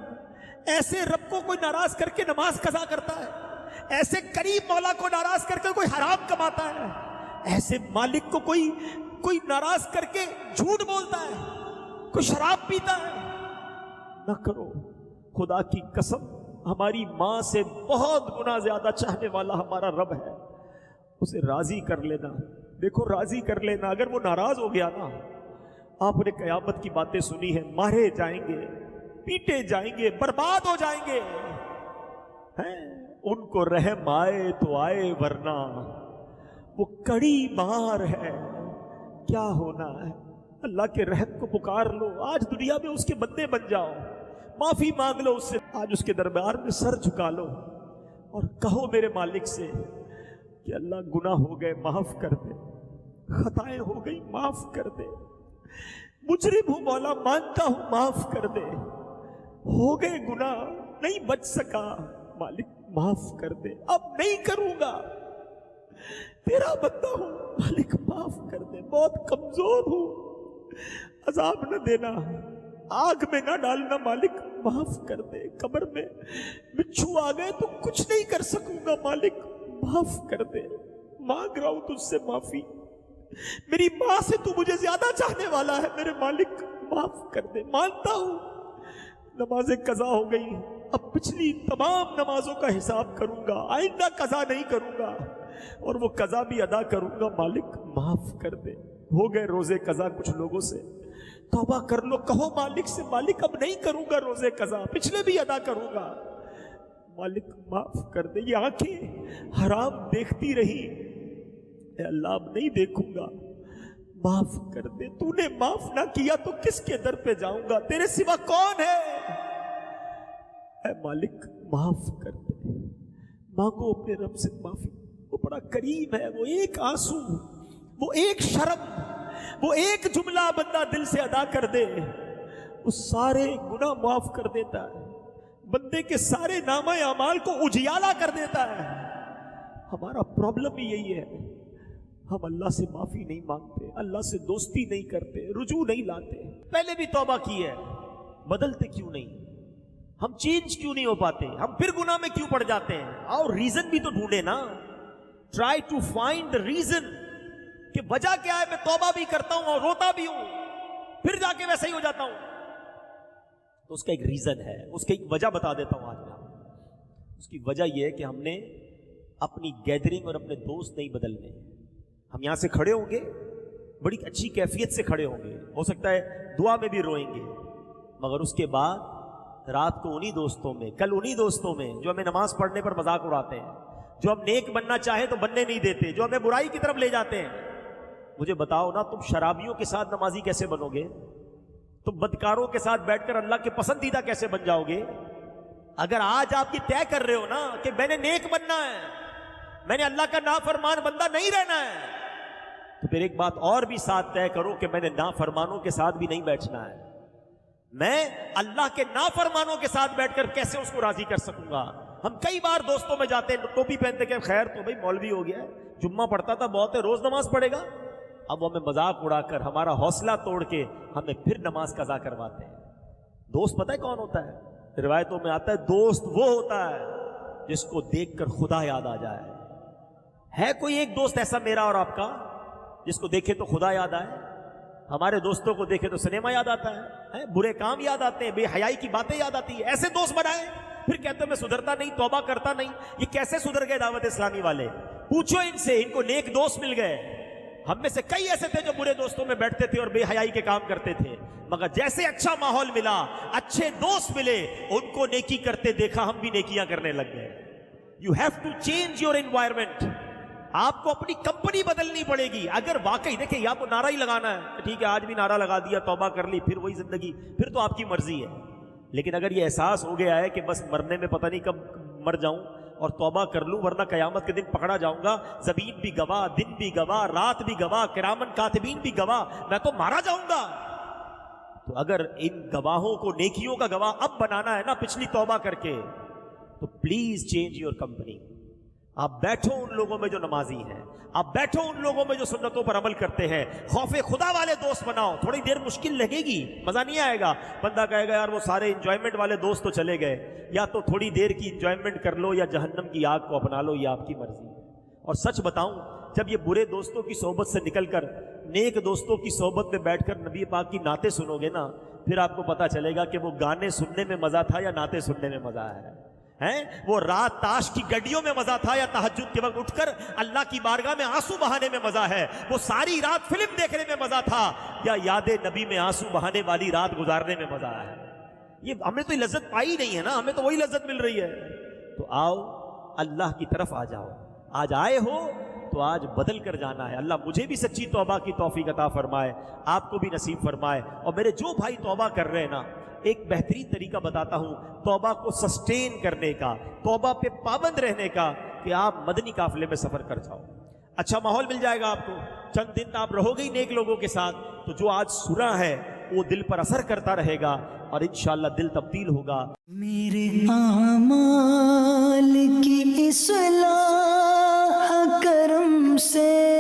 ایسے رب کو کوئی ناراض کر کے نماز قضا کرتا ہے؟ ایسے کریم مولا کو ناراض کر کے کوئی حرام کماتا ہے؟ ایسے مالک کو کوئی ناراض کر کے جھوٹ بولتا ہے، کوئی شراب پیتا ہے؟ نہ کرو. خدا کی قسم ہماری ماں سے بہت گنا زیادہ چاہنے والا ہمارا رب ہے. اسے راضی کر لینا. دیکھو راضی کر لینا. اگر وہ ناراض ہو گیا نا، آپ نے قیامت کی باتیں سنی ہیں، مارے جائیں گے، پیٹے جائیں گے، برباد ہو جائیں گے. ان کو رحم آئے تو آئے، ورنہ وہ کڑی مار ہے. کیا ہونا ہے؟ اللہ کے رحم کو پکار لو. آج دنیا میں اس کے بندے بن جاؤ، معافی مانگ لو اس سے. آج اس کے دربار میں سر جھکا لو اور کہو میرے مالک سے کہ اللہ گناہ ہو گئے معاف کر دے، خطائیں ہو گئی معاف کر دے، مجرم ہوں مولا مانتا ہوں معاف کر دے، ہو گئے گناہ نہیں بچ سکا مالک معاف کر دے، اب نہیں کروں گا، تیرا بندہ ہوں مالک معاف کر دے، بہت کمزور ہوں، عذاب نہ دینا، آگ میں نہ ڈالنا مالک معاف کر دے، قبر میں بچھو آ گئے تو کچھ نہیں کر سکوں گا مالک معاف کر دے، مانگ رہا ہوں تجھ سے معافی، میری ماں سے تو مجھے زیادہ چاہنے والا ہے میرے مالک معاف کر دے. مانتا ہوں نمازیں قضا ہو گئی، اب پچھلی تمام نمازوں کا حساب کروں گا، آئندہ قضا نہیں کروں گا، اور وہ قضا بھی ادا کروں گا مالک معاف کر دے. ہو گئے روزے قضا کچھ لوگوں سے، توبہ کر لو، کہو مالک سے مالک اب نہیں کروں گا روزے قضا، پچھلے بھی ادا کروں گا، مالک معاف کر دے. یہ آنکھیں حرام دیکھتی رہی، اے اللہ اب نہیں دیکھوں گا، معاف کر دے. تو نے معاف نہ کیا تو کس کے در پہ جاؤں گا، تیرے سوا کون ہے؟ اے مالک معاف کر دے. مانگو اپنے رب سے معافی، وہ بڑا کریم ہے. وہ ایک آنسو، وہ ایک شرم، وہ ایک جملہ بندہ دل سے ادا کر دے، وہ سارے گناہ معاف کر دیتا ہے، بندے کے سارے نامہ اعمال کو اجیالا کر دیتا ہے. ہمارا پرابلم ہی یہی ہے، ہم اللہ سے معافی نہیں مانگتے، اللہ سے دوستی نہیں کرتے، رجوع نہیں لاتے. پہلے بھی توبہ کی ہے، بدلتے کیوں نہیں؟ ہم چینج کیوں نہیں ہو پاتے؟ ہم پھر گناہ میں کیوں پڑ جاتے ہیں؟ اور ریزن بھی تو ڈھونڈے نا. Try to find the reason کہ وجہ کیا ہے. میں توبہ بھی کرتا ہوں اور روتا بھی ہوں، پھر جا کے ویسا ہی ہو جاتا ہوں. تو اس کا ایک ریزن ہے، اس کی ایک وجہ بتا دیتا ہوں آج میں. اس کی وجہ یہ ہے کہ ہم نے اپنی گیدرنگ اور اپنے دوست نہیں بدلنے. ہم یہاں سے کھڑے ہوں گے، بڑی اچھی کیفیت سے کھڑے ہوں گے، ہو سکتا ہے دعا میں بھی روئیں گے، مگر اس کے بعد رات کو انہی دوستوں میں، کل انہی دوستوں میں جو ہمیں نماز پڑھنے پر مذاق اڑاتے ہیں، جو ہم نیک بننا چاہیں تو بننے نہیں دیتے، جو ہمیں برائی کی طرف لے جاتے ہیں. مجھے بتاؤ نا، تم شرابیوں کے ساتھ نمازی کیسے بنو گے؟ تم بدکاروں کے ساتھ بیٹھ کر اللہ کے پسندیدہ کیسے بن جاؤ گے؟ اگر آج آپ یہ طے کر رہے ہو نا کہ میں نے نیک بننا ہے، میں نے اللہ کا نافرمان بندہ نہیں رہنا ہے، تو پھر ایک بات اور بھی ساتھ طے کرو کہ میں نے نافرمانوں کے ساتھ بھی نہیں بیٹھنا ہے. میں اللہ کے نافرمانوں کے ساتھ بیٹھ کر کیسے اس کو راضی کر سکوں گا؟ ہم کئی بار دوستوں میں جاتے ہیں، ٹوپی پہنتے کہ خیر تو بھائی مولوی ہو گیا ہے، جمعہ پڑھتا تھا بہت ہے، روز نماز پڑھے گا. اب وہ ہمیں مذاق اڑا کر ہمارا حوصلہ توڑ کے ہمیں پھر نماز قضا کرواتے ہیں. دوست پتہ ہے کون ہوتا ہے؟ روایتوں میں آتا ہے دوست وہ ہوتا ہے جس کو دیکھ کر خدا یاد آ جائے. ہے کوئی ایک دوست ایسا میرا اور آپ کا جس کو دیکھے تو خدا یاد آئے؟ ہمارے دوستوں کو دیکھے تو سنیما یاد آتا ہے، برے کام یاد آتے ہیں، بے حیائی کی باتیں یاد آتی ہیں. ایسے دوست بنائے پھر کہتے ہیں میں سدھرتا نہیں، توبہ کرتا نہیں. یہ کیسے سدھر گئے دعوت اسلامی والے؟ پوچھو ان سے، ان کو نیک دوست مل گئے. ہم میں سے کئی ایسے تھے جو برے دوستوں میں بیٹھتے تھے اور بے حیائی کے کام کرتے تھے، مگر جیسے اچھا ماحول ملا، اچھے دوست ملے، ان کو نیکی کرتے دیکھا، ہم بھی نیکیاں کرنے لگ گئے. You have to change your environment. آپ کو اپنی کمپنی بدلنی پڑے گی. اگر واقعی دیکھیں، یا تو نعرہ ہی لگانا ہے، ٹھیک ہے آج بھی نعرہ لگا دیا، توبہ کر لی، پھر وہی زندگی، پھر تو آپ کی مرضی ہے. لیکن اگر یہ احساس ہو گیا ہے کہ بس مرنے میں پتہ نہیں کب مر جاؤں اور توبہ کر لوں ورنہ قیامت کے دن پکڑا جاؤں گا، زمین بھی گواہ، دن بھی گواہ، رات بھی گواہ، کرامن کاتبین بھی گواہ، میں تو مارا جاؤں گا. تو اگر ان گواہوں کو نیکیوں کا گواہ اب بنانا ہے نا پچھلی توبہ کر کے، تو پلیز چینج یور کمپنی. آپ بیٹھو ان لوگوں میں جو نمازی ہیں، آپ بیٹھو ان لوگوں میں جو سنتوں پر عمل کرتے ہیں. خوف خدا والے دوست بناؤ. تھوڑی دیر مشکل لگے گی، مزہ نہیں آئے گا، بندہ کہے گا یار وہ سارے انجوائمنٹ والے دوست تو چلے گئے. یا تو تھوڑی دیر کی انجوائمنٹ کر لو یا جہنم کی آگ کو اپنا لو، یہ آپ کی مرضی. اور سچ بتاؤں، جب یہ برے دوستوں کی صحبت سے نکل کر نیک دوستوں کی صحبت میں بیٹھ کر نبی پاک کی نعتیں سنو گے نا، پھر آپ کو پتا چلے گا کہ وہ گانے سننے میں مزہ تھا یا نعتیں سننے میں مزہ ہے. وہ رات تاش کی گڈیوں میں مزہ تھا یا تہجد کے وقت اٹھ کر اللہ کی بارگاہ میں آنسو بہانے میں مزہ ہے. وہ ساری رات فلم دیکھنے میں مزہ تھا یا یاد نبی میں آنسو بہانے والی رات گزارنے میں مزہ ہے. یہ ہمیں تو لذت پائی نہیں ہے نا، ہمیں تو وہی لذت مل رہی ہے. تو آؤ اللہ کی طرف آ جاؤ. آج آئے ہو تو آج بدل کر جانا ہے. اللہ مجھے بھی سچی توبہ کی توفیق عطا فرمائے، آپ کو بھی نصیب فرمائے. اور میرے جو بھائی توبہ کر رہے ہیں نا، ایک بہترین طریقہ بتاتا ہوں توبہ کو سسٹین کرنے کا، توبہ پہ پابند رہنے کا، کہ آپ مدنی قافلے میں سفر کر جاؤ. اچھا ماحول مل جائے گا آپ کو، چند دن آپ رہو گے ہی نیک لوگوں کے ساتھ، تو جو آج سنا ہے وہ دل پر اثر کرتا رہے گا اور انشاءاللہ دل تبدیل ہوگا. میرے اعمال کی اصلاح کرم سے